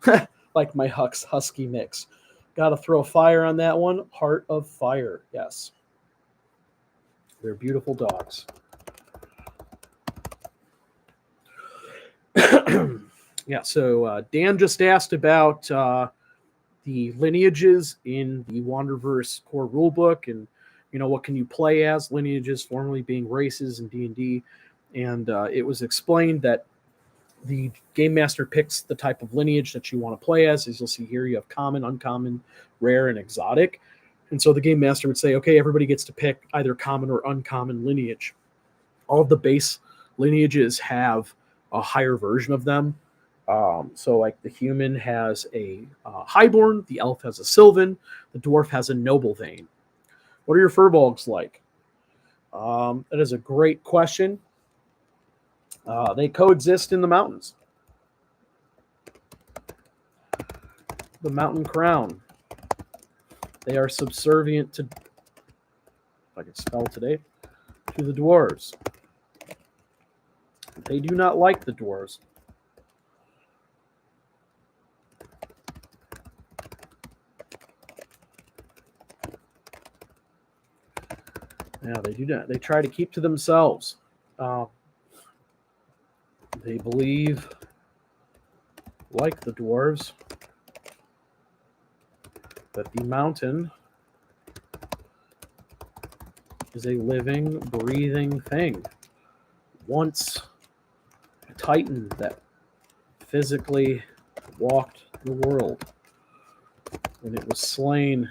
it. Like my Husky mix. Got to throw fire on that one. Heart of Fire. Yes. They're beautiful dogs. Yeah, so Dan just asked about the lineages in the Wanderverse core rulebook, and what can you play as lineages, formerly being races in D&D, and it was explained that the game master picks the type of lineage that you want to play as you'll see here, you have common, uncommon, rare, and exotic. And so the game master would say, okay, everybody gets to pick either common or uncommon lineage. All of the base lineages have a higher version of them. So like the human has a highborn, the elf has a sylvan, the dwarf has a noble vein. What are your furbolgs like? That is a great question. They coexist in the mountains. The mountain crown. They are subservient to, if I can spell today, to the dwarves. They do not like the dwarves. Yeah, they do not. They try to keep to themselves. They believe, like the dwarves, that the mountain is a living, breathing thing. Once a titan that physically walked the world. When it was slain,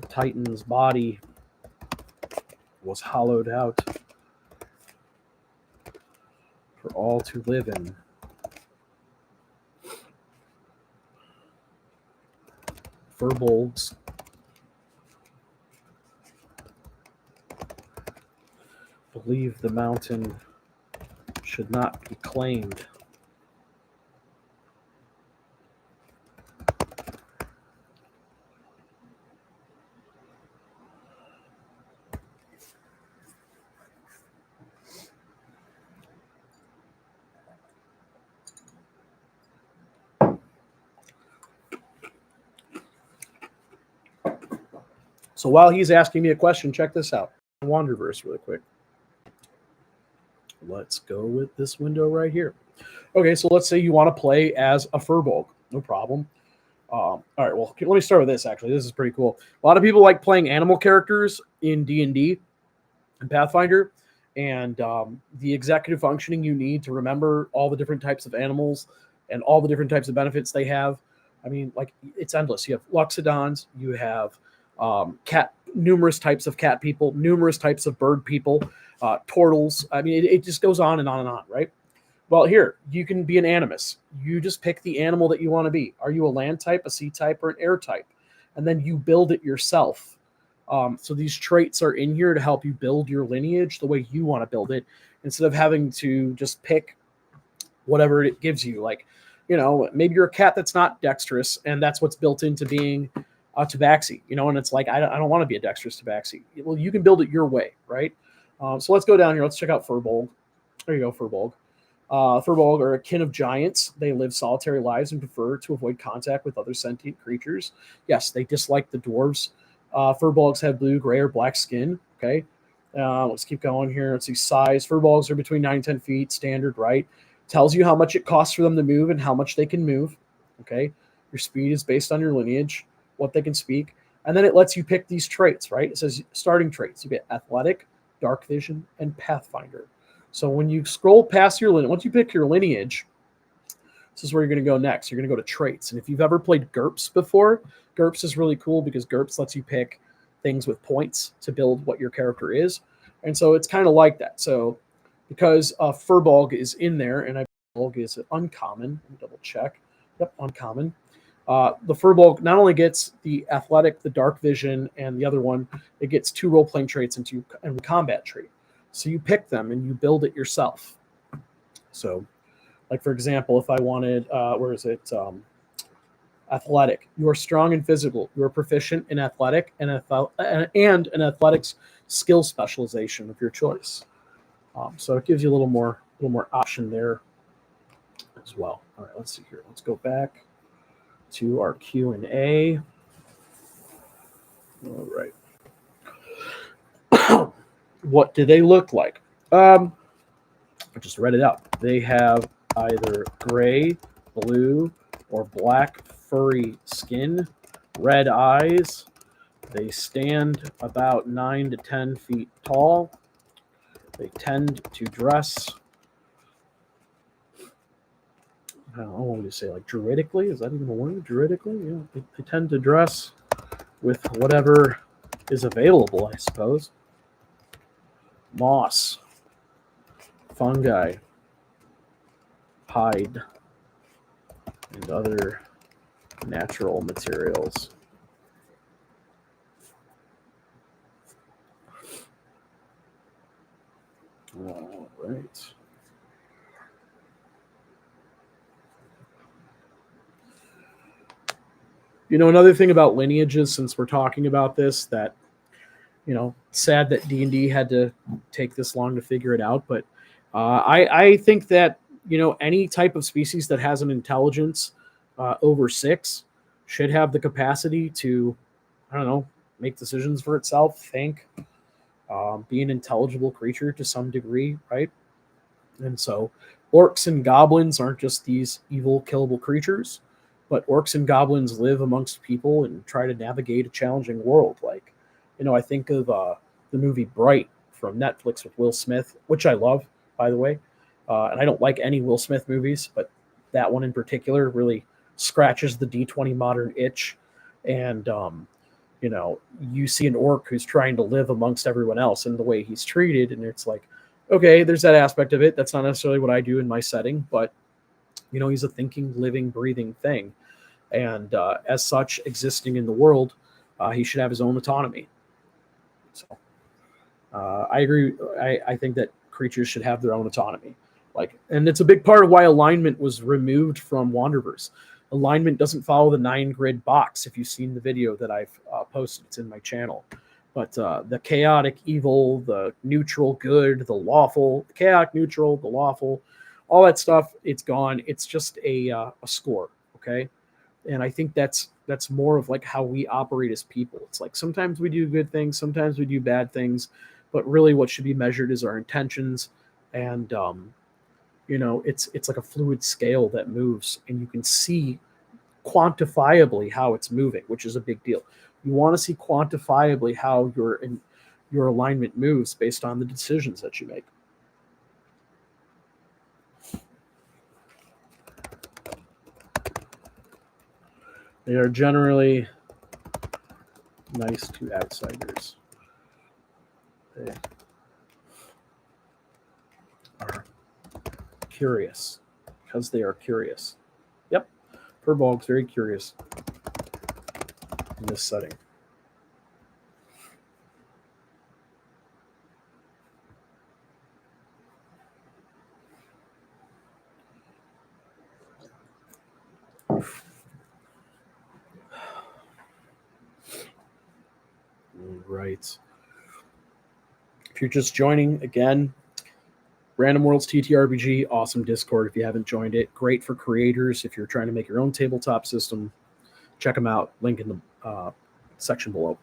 the titan's body was hollowed out for all to live in. Furbolgs believe the mountain should not be claimed. So while he's asking me a question, check this out. Wanderverse really quick. Let's go with this window right here. Okay, so let's say you want to play as a Furbolg. No problem. All right, well, let me start with this, actually. This is pretty cool. A lot of people like playing animal characters in D&D and Pathfinder, and the executive functioning you need to remember all the different types of animals and all the different types of benefits they have. I mean, like, it's endless. You have Luxodons, you have numerous types of cat people, numerous types of bird people, turtles. I mean, it just goes on and on and on, right? Well, here, you can be an animus. You just pick the animal that you want to be. Are you a land type, a sea type, or an air type? And then you build it yourself. So these traits are in here to help you build your lineage the way you want to build it, instead of having to just pick whatever it gives you. Like, maybe you're a cat that's not dexterous, and that's what's built into being a tabaxi, and it's like, I don't want to be a dexterous tabaxi. Well, you can build it your way, right? So let's go down here. Let's check out Furbolg. There you go, Furbolg. Furbolg are a kin of giants. They live solitary lives and prefer to avoid contact with other sentient creatures. Yes, they dislike the dwarves. Furbolgs have blue, gray, or black skin. Okay, let's keep going here. Let's see size. Furbolgs are between 9 and 10 feet, standard, right? Tells you how much it costs for them to move and how much they can move. Okay, your speed is based on your lineage, what they can speak, and then it lets you pick these traits, right? It says starting traits. You get athletic, dark vision, and pathfinder. So when you scroll past your lineage, once you pick your lineage, this is where you're going to go next. You're going to go to traits. And if you've ever played GURPS before, GURPS is really cool because GURPS lets you pick things with points to build what your character is. And so it's kind of like that. So because Furbolg is in there, and Furbolg is uncommon, let me double check. Yep, uncommon. The Furbolg not only gets the athletic, the dark vision, and the other one, it gets 2 role-playing traits and a combat trait. So you pick them and you build it yourself. So, like, for example, if I wanted, athletic. You are strong and physical. You are proficient in athletic and an athletics skill specialization of your choice. So it gives you a little more option there as well. All right, let's see here. Let's go back to our Q&A. All right. What do they look like? I just read it out. They have either gray, blue, or black furry skin, red eyes. They stand about 9 to 10 feet tall. They tend to dress, I don't know what to say, like druidically. Is that even a word? Druidically? Yeah. They tend to dress with whatever is available, I suppose. Moss, fungi, hide, and other natural materials. All right. Another thing about lineages, since we're talking about this, that, sad that D&D had to take this long to figure it out, but I think that, any type of species that has an intelligence over 6 should have the capacity to, make decisions for itself, think, be an intelligible creature to some degree, right? And so orcs and goblins aren't just these evil, killable creatures, but orcs and goblins live amongst people and try to navigate a challenging world. Like, I think of the movie Bright from Netflix with Will Smith, which I love, by the way. And I don't like any Will Smith movies, but that one in particular really scratches the D20 modern itch. And, you see an orc who's trying to live amongst everyone else and the way he's treated. And it's like, okay, there's that aspect of it. That's not necessarily what I do in my setting, but, he's a thinking, living, breathing thing. And as such, existing in the world, he should have his own autonomy. So I agree. I think that creatures should have their own autonomy. And it's a big part of why alignment was removed from Wanderverse. Alignment doesn't follow the 9-grid box. If you've seen the video that I've posted, it's in my channel. But the chaotic evil, the neutral good, the lawful, the chaotic neutral, the lawful, all that stuff, it's gone. It's just a score, okay? And I think that's more of like how we operate as people. It's like sometimes we do good things, sometimes we do bad things, but really what should be measured is our intentions. And it's like a fluid scale that moves, and you can see quantifiably how it's moving, which is a big deal. You want to see quantifiably how your alignment moves based on the decisions that you make. They are generally nice to outsiders. They are curious because they are curious. Yep, Furbolg's very curious in this setting. Right. If you're just joining, again, Randomworlds TTRPG, awesome Discord if you haven't joined it. Great for creators if you're trying to make your own tabletop system. Check them out. Link in the section below.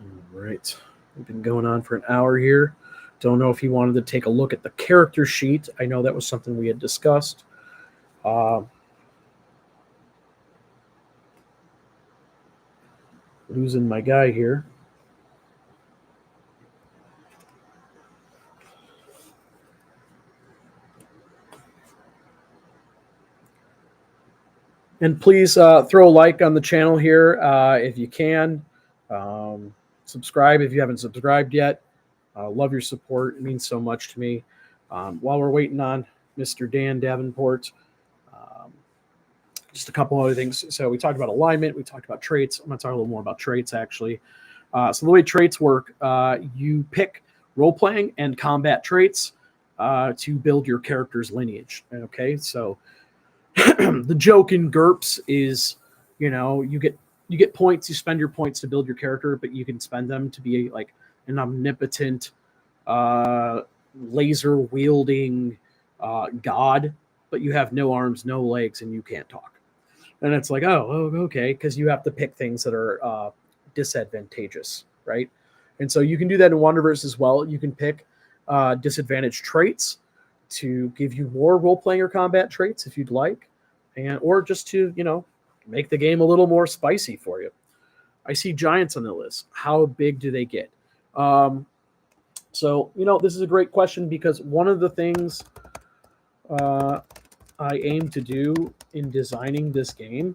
All right. We've been going on for an hour here. Don't know if you wanted to take a look at the character sheet. I know that was something we had discussed. Losing my guy here. And please throw a like on the channel here if you can. Subscribe if you haven't subscribed yet. Love your support. It means so much to me. While we're waiting on Mr. Dan Davenport, just a couple other things. So we talked about alignment. We talked about traits. I'm going to talk a little more about traits, actually. So the way traits work, you pick role-playing and combat traits to build your character's lineage. Okay, so the joke in GURPS is, you get points. You spend your points to build your character, but you can spend them to be like an omnipotent, laser-wielding god, but you have no arms, no legs, and you can't talk. And it's like, oh, okay, because you have to pick things that are disadvantageous, right? And so you can do that in Wanderverse as well. You can pick disadvantaged traits to give you more role-playing or combat traits if you'd like, or just to, make the game a little more spicy for you. I see giants on the list. How big do they get? So, this is a great question because one of the things I aim to do in designing this game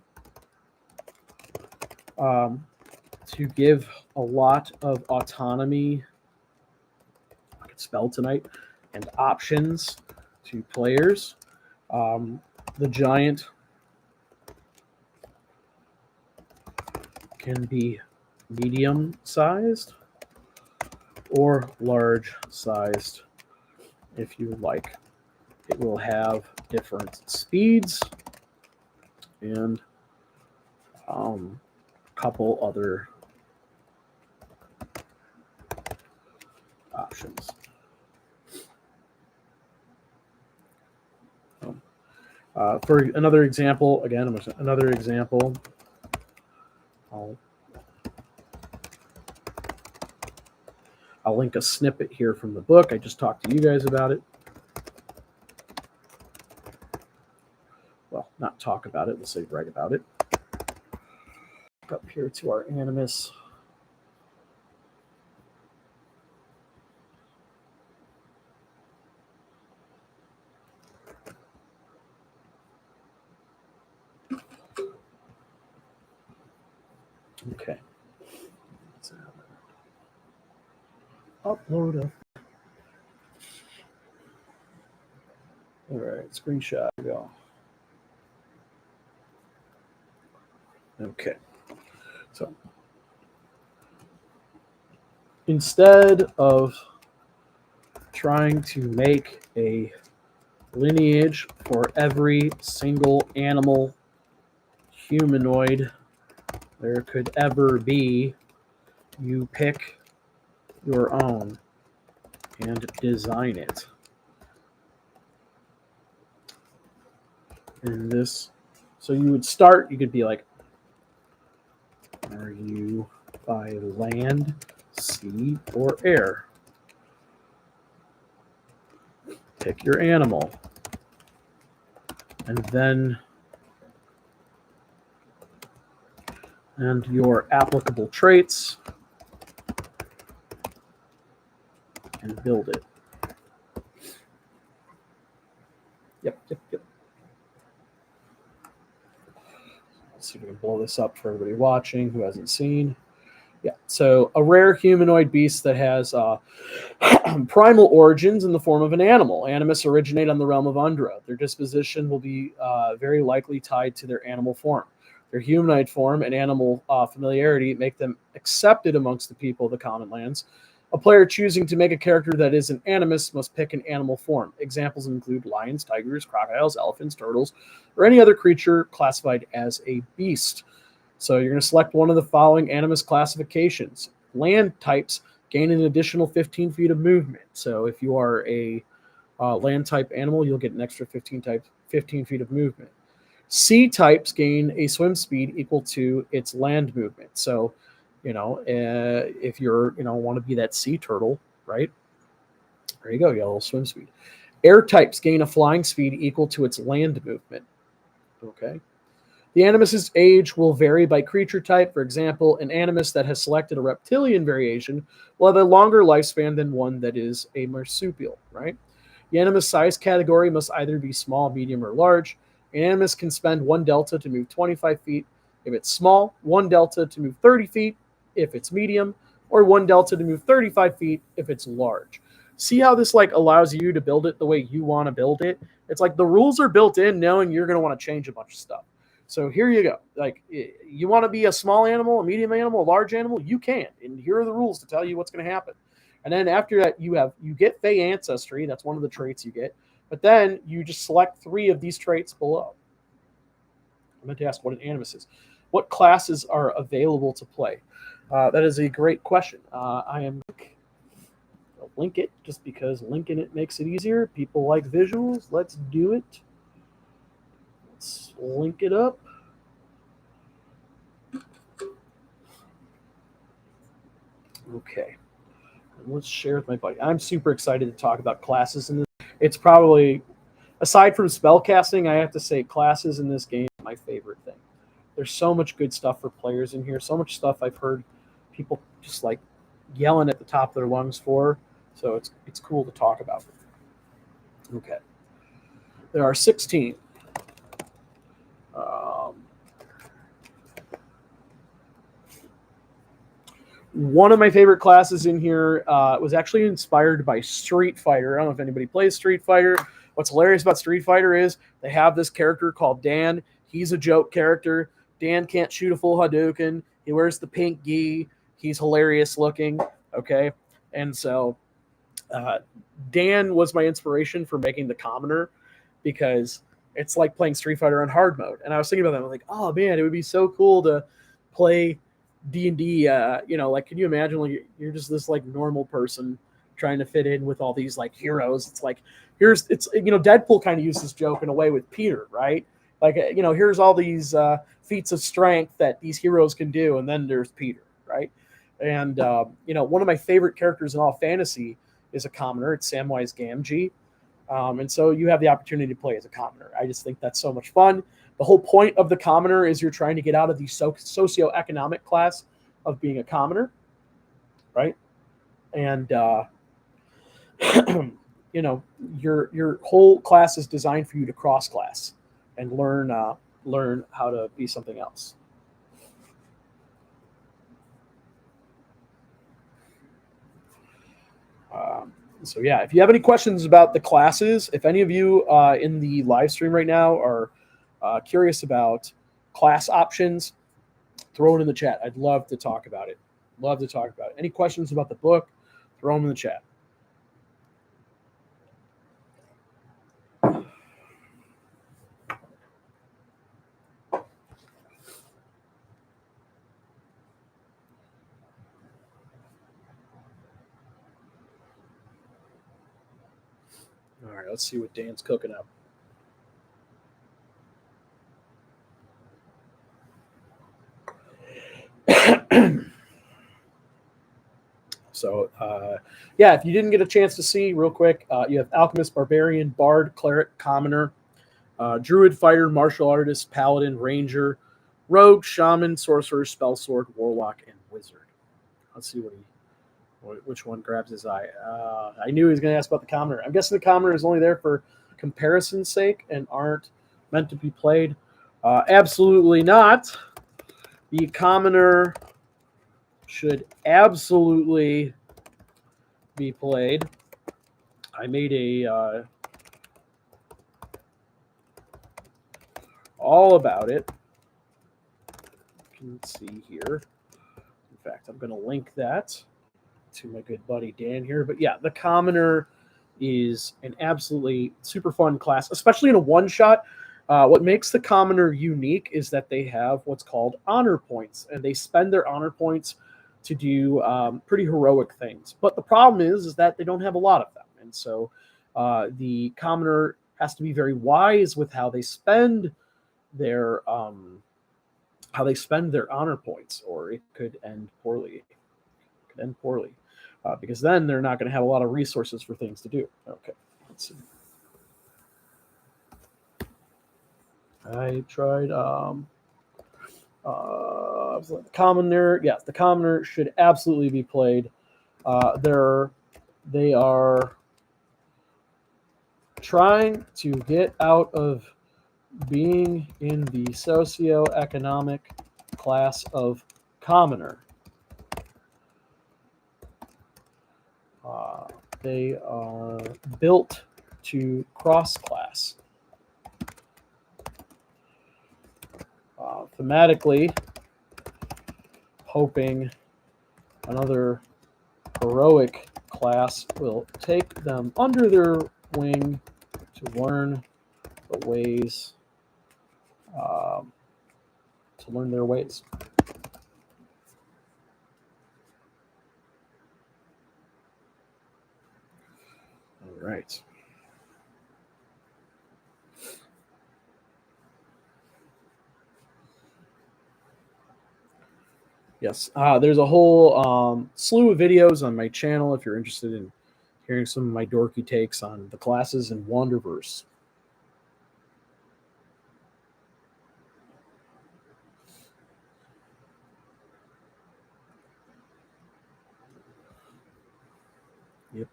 to give a lot of autonomy, I could spell tonight, and options to players. The giant can be medium-sized or large-sized if you like. It will have different speeds and a couple other options. For another example, I'll link a snippet here from the book. I just talked to you guys about it. Well, not talk about it. Let's say write about it. Up here to our Animus. Okay. Upload a. All right, screenshot. Go. Okay. So instead of trying to make a lineage for every single animal humanoid there could ever be, you pick your own and design it. And this So you would start, you could be like, are you by land, sea, or air? Pick your animal. And then and your applicable traits, and build it. Yep. Let's see if we can blow this up for everybody watching who hasn't seen. Yeah, so a rare humanoid beast that has primal origins in the form of an animal. Animus originate on the realm of Undra. Their disposition will be very likely tied to their animal form. Their humanoid form and animal familiarity make them accepted amongst the people of the Common Lands. A player choosing to make a character that is an animus must pick an animal form. Examples include lions, tigers, crocodiles, elephants, turtles, or any other creature classified as a beast. So you're going to select one of the following animus classifications. Land types gain an additional 15 feet of movement. So if you are a land type animal, you'll get an extra 15 feet of movement. Sea types gain a swim speed equal to its land movement. So, if you're, want to be that sea turtle, right? There you go. You got a little swim speed. Air types gain a flying speed equal to its land movement. Okay. The animus's age will vary by creature type. For example, an animus that has selected a reptilian variation will have a longer lifespan than one that is a marsupial, right? The animus size category must either be small, medium, or large. An animus can spend 1 delta to move 25 feet if it's small, 1 delta to move 30 feet if it's medium, or 1 delta to move 35 feet if it's large. See how this allows you to build it the way you want to build it? It's like the rules are built in knowing you're going to want to change a bunch of stuff. So here you go. You want to be a small animal, a medium animal, a large animal, you can. And here are the rules to tell you what's going to happen. And then after that, you get Fey ancestry. That's one of the traits you get. But then you just select 3 of these traits below. I meant to ask what an animus is. What classes are available to play? That is a great question. I'll link it just because linking it makes it easier. People like visuals. Let's do it. Let's link it up. Okay. Let's share with my buddy. I'm super excited to talk about classes in this. It's probably, aside from spellcasting, I have to say classes in this game are my favorite thing. There's so much good stuff for players in here. So much stuff I've heard people just yelling at the top of their lungs for. So it's cool to talk about. Okay. There are 16. One of my favorite classes in here was actually inspired by Street Fighter. I don't know if anybody plays Street Fighter. What's hilarious about Street Fighter is they have this character called Dan. He's a joke character. Dan can't shoot a full Hadouken. He wears the pink gi. He's hilarious looking. Okay. And so Dan was my inspiration for making the Commoner because it's like playing Street Fighter on hard mode. And I was thinking about that. I'm like, oh man, it would be so cool to play D&D. Can you imagine you're just this normal person trying to fit in with all these heroes? It's Deadpool kind of used this joke in a way with Peter, right? Here's all these feats of strength that these heroes can do, and then there's Peter, right? And one of my favorite characters in all fantasy is a commoner. It's Samwise Gamgee. And so you have the opportunity to play as a commoner. I just think that's so much fun. The whole point of the commoner is you're trying to get out of the socioeconomic class of being a commoner, right? And your whole class is designed for you to cross class and learn how to be something else. So yeah, if you have any questions about the classes, if any of you in the live stream right now are curious about class options, throw it in the chat. I'd love to talk about it. Any questions about the book, throw them in the chat. All right, let's see what Dan's cooking up. So, yeah, if you didn't get a chance to see, real quick, you have Alchemist, Barbarian, Bard, Cleric, Commoner, Druid, Fighter, Martial Artist, Paladin, Ranger, Rogue, Shaman, Sorcerer, Spell Sword, Warlock, and Wizard. Let's see which one grabs his eye. I knew he was going to ask about the Commoner. I'm guessing the Commoner is only there for comparison's sake and aren't meant to be played. Absolutely not. The Commoner should absolutely be played. I made a all about it. You can see here. In fact, I'm going to link that to my good buddy Dan here. But yeah, the Commoner is an absolutely super fun class, especially in a one-shot. What makes the Commoner unique is that they have what's called honor points, and they spend their honor points to do pretty heroic things. But the problem is that they don't have a lot of them, and so the Commoner has to be very wise with how they spend their honor points, or it could end poorly. Because then they're not going to have a lot of resources for things to do. Okay, let's see. I tried the Commoner. Yes, the Commoner should absolutely be played. They are trying to get out of being in the socioeconomic class of Commoner. They are built to cross-class. Thematically, hoping another heroic class will take them under their wing to learn the ways, to learn their ways. All right. Yes, there's a whole slew of videos on my channel if you're interested in hearing some of my dorky takes on the classes in Wanderverse.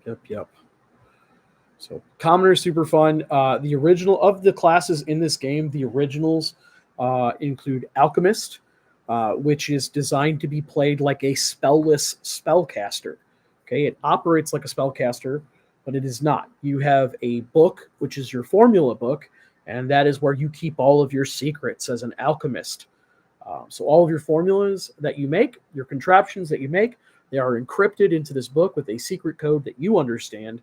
Yep. So Commoner is super fun. The original of the classes in this game, the originals include Alchemist, which is designed to be played like a spellless spellcaster. Okay, it operates like a spellcaster, but it is not. You have a book, which is your formula book, and that is where you keep all of your secrets as an alchemist. So all of your formulas that you make, your contraptions that you make, they are encrypted into this book with a secret code that you understand.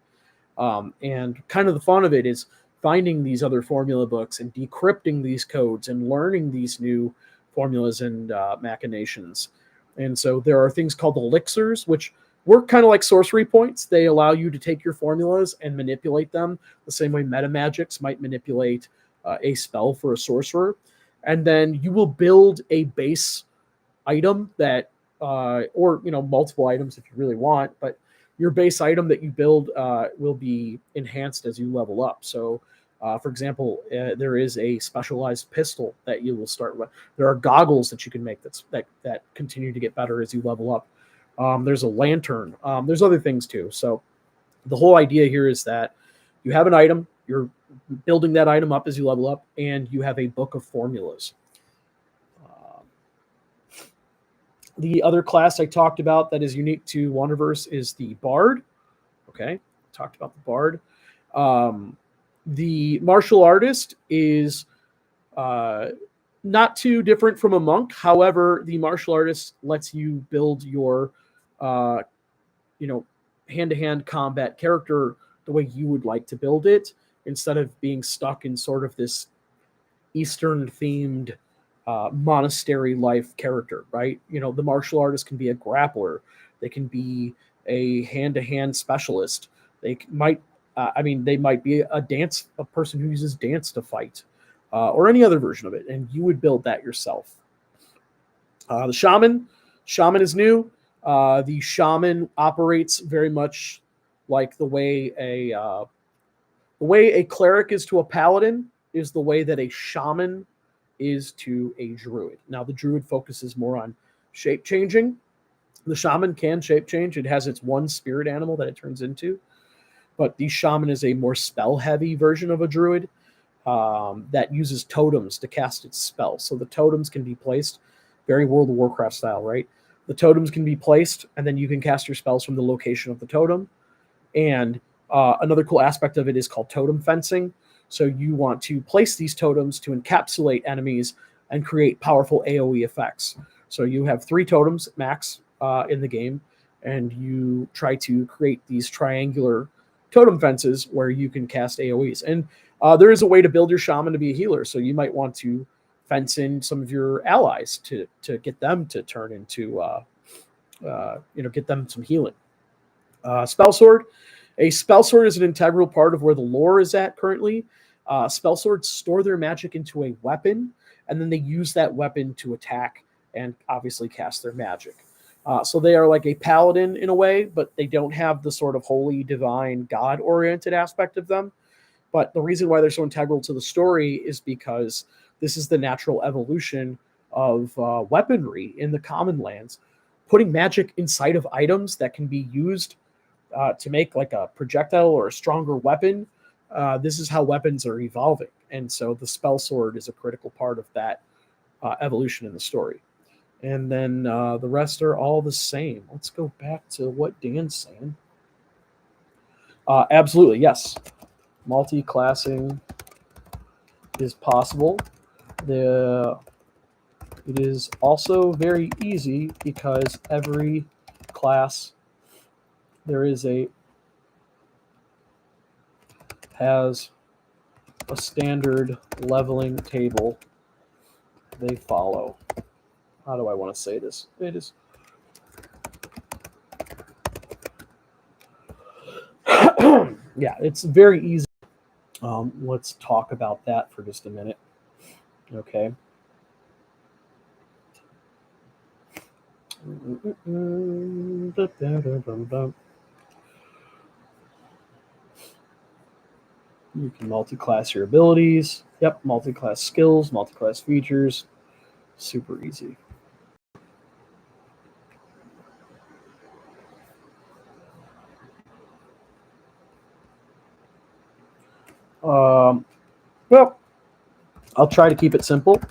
And kind of the fun of it is finding these other formula books and decrypting these codes and learning these new formulas and machinations. And so there are things called elixirs, which work kind of like sorcery points. They allow you to take your formulas and manipulate them the same way metamagics might manipulate a spell for a sorcerer. And then you will build a base item that, or multiple items if you really want, but your base item that you build will be enhanced as you level up. So, for example, there is a specialized pistol that you will start with. There are goggles that you can make that continue to get better as you level up. There's a lantern. There's other things too. So the whole idea here is that you have an item, you're building that item up as you level up, and you have a book of formulas. The other class I talked about that is unique to Wanderverse is the Bard. Okay, talked about the Bard. The martial artist is not too different from a monk. However, the martial artist lets you build your, hand-to-hand combat character the way you would like to build it, instead of being stuck in sort of this Eastern-themed monastery life character, right? The martial artist can be a grappler. They can be a hand-to-hand specialist. They might be a person who uses dance to fight, or any other version of it, and you would build that yourself. The shaman is new. The shaman operates very much like the way a cleric is to a paladin is the way that a shaman is to a druid. Now, the druid focuses more on shape changing. The shaman can shape change. It has its one spirit animal that it turns into. But the shaman is a more spell heavy version of a druid that uses totems to cast its spells. So the totems can be placed very World of Warcraft style, right? The totems can be placed, and then you can cast your spells from the location of the totem. And another cool aspect of it is called totem fencing. So you want to place these totems to encapsulate enemies and create powerful AoE effects. So you have 3 totems max in the game, and you try to create these triangular totem fences where you can cast AoEs. And there is a way to build your shaman to be a healer. So you might want to fence in some of your allies to get them to turn into, get them some healing. Spell sword. A spell sword is an integral part of where the lore is at currently. Spell swords store their magic into a weapon, and then they use that weapon to attack and obviously cast their magic. So they are like a paladin in a way, but they don't have the sort of holy, divine, God-oriented aspect of them. But the reason why they're so integral to the story is because this is the natural evolution of weaponry in the common lands. Putting magic inside of items that can be used to make like a projectile or a stronger weapon, this is how weapons are evolving. And so the spell sword is a critical part of that evolution in the story. And then the rest are all the same. Let's go back to what Dan's saying. Absolutely, yes. Multi-classing is possible. It is also very easy because every class has a standard leveling table they follow. How do I want to say this? It is yeah, it's very easy. Let's talk about that for just a minute. Okay. You can multi-class your abilities. Yep, multi-class skills, multi-class features. Super easy. Well, I'll try to keep it simple.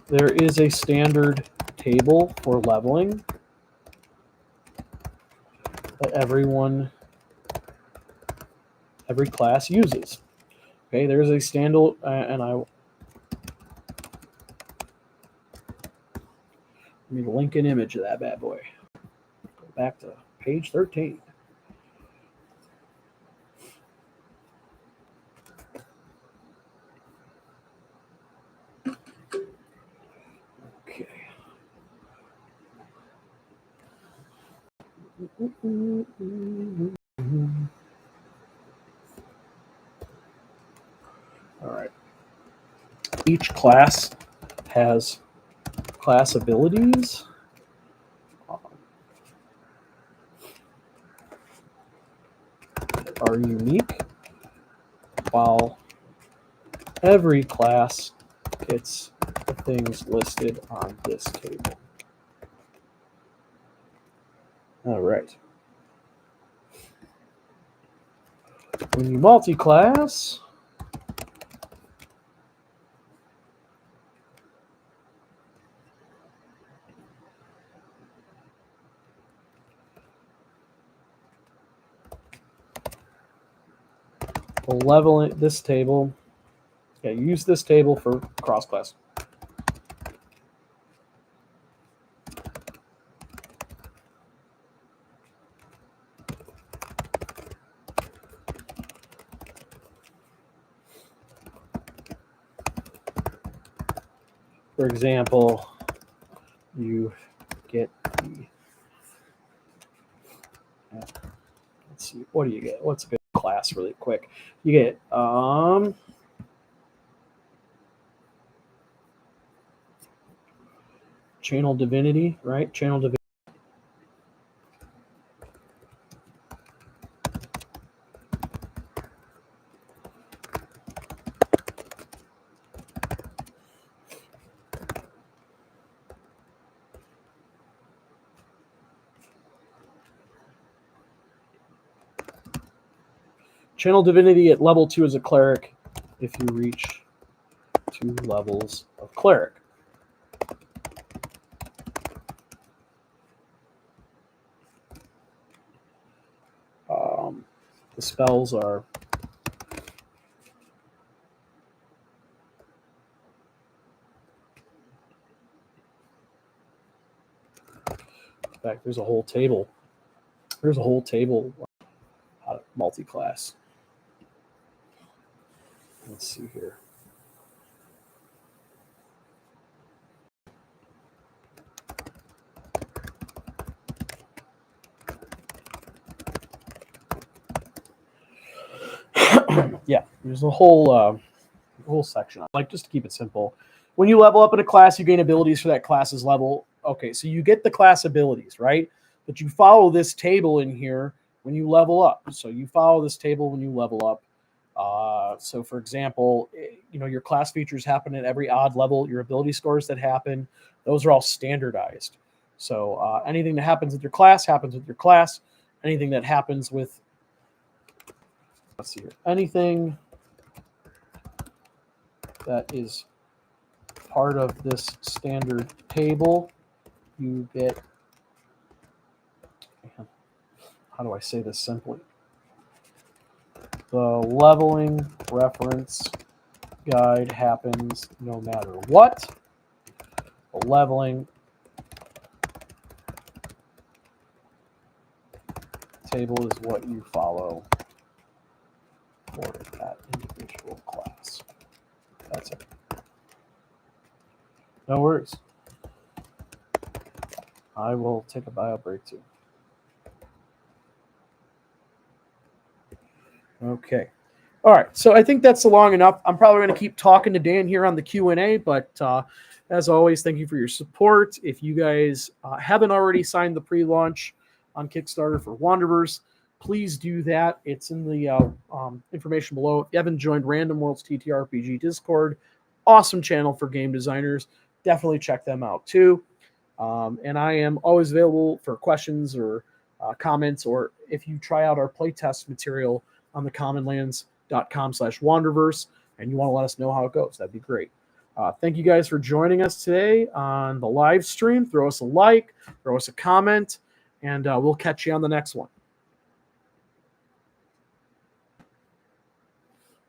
There is a standard table for leveling that every class uses. Okay, there's a standard, and let me link an image of that bad boy. Go back to page 13. Okay. All right. Each class has class abilities. That are unique, while every class gets the things listed on this table. All right. When you multi-class, we'll level it, this table. Okay, use this table for cross-class. For example, you get the, let's see, what do you get? What's a good class really quick? You get Channel Divinity, right? Channel Divinity. Channel Divinity at level 2 as a cleric if you reach 2 levels of cleric. The spells are in fact, there's a whole table. There's a whole table multi-class. Let's see here. Yeah, there's a whole section. I like just to keep it simple. When you level up in a class, you gain abilities for that class's level. Okay, so you get the class abilities, right? But you follow this table in here when you level up. So you follow this table when you level up. So for example, your class features happen at every odd level. Your ability scores that happen, those are all standardized. So anything that happens with your class happens with your class. Anything that happens with, let's see here, anything that is part of this standard table, you get, how do I say this simply? The leveling reference guide happens no matter what. The leveling table is what you follow for that individual class. That's it. No worries. I will take a bio break too. Okay. All right. So I think that's long enough. I'm probably going to keep talking to Dan here on the Q&A, but as always, thank you for your support. If you guys haven't already signed the pre-launch on Kickstarter for Wanderverse, please do that. It's in the information below. If you haven't joined Randomworlds TTRPG Discord, awesome channel for game designers. Definitely check them out too. And I am always available for questions or comments, or if you try out our playtest material on the commonlands.com/Wanderverse and you want to let us know how it goes, that'd be great. Thank you guys for joining us today on the live stream. Throw us a like, throw us a comment, and we'll catch you on the next one.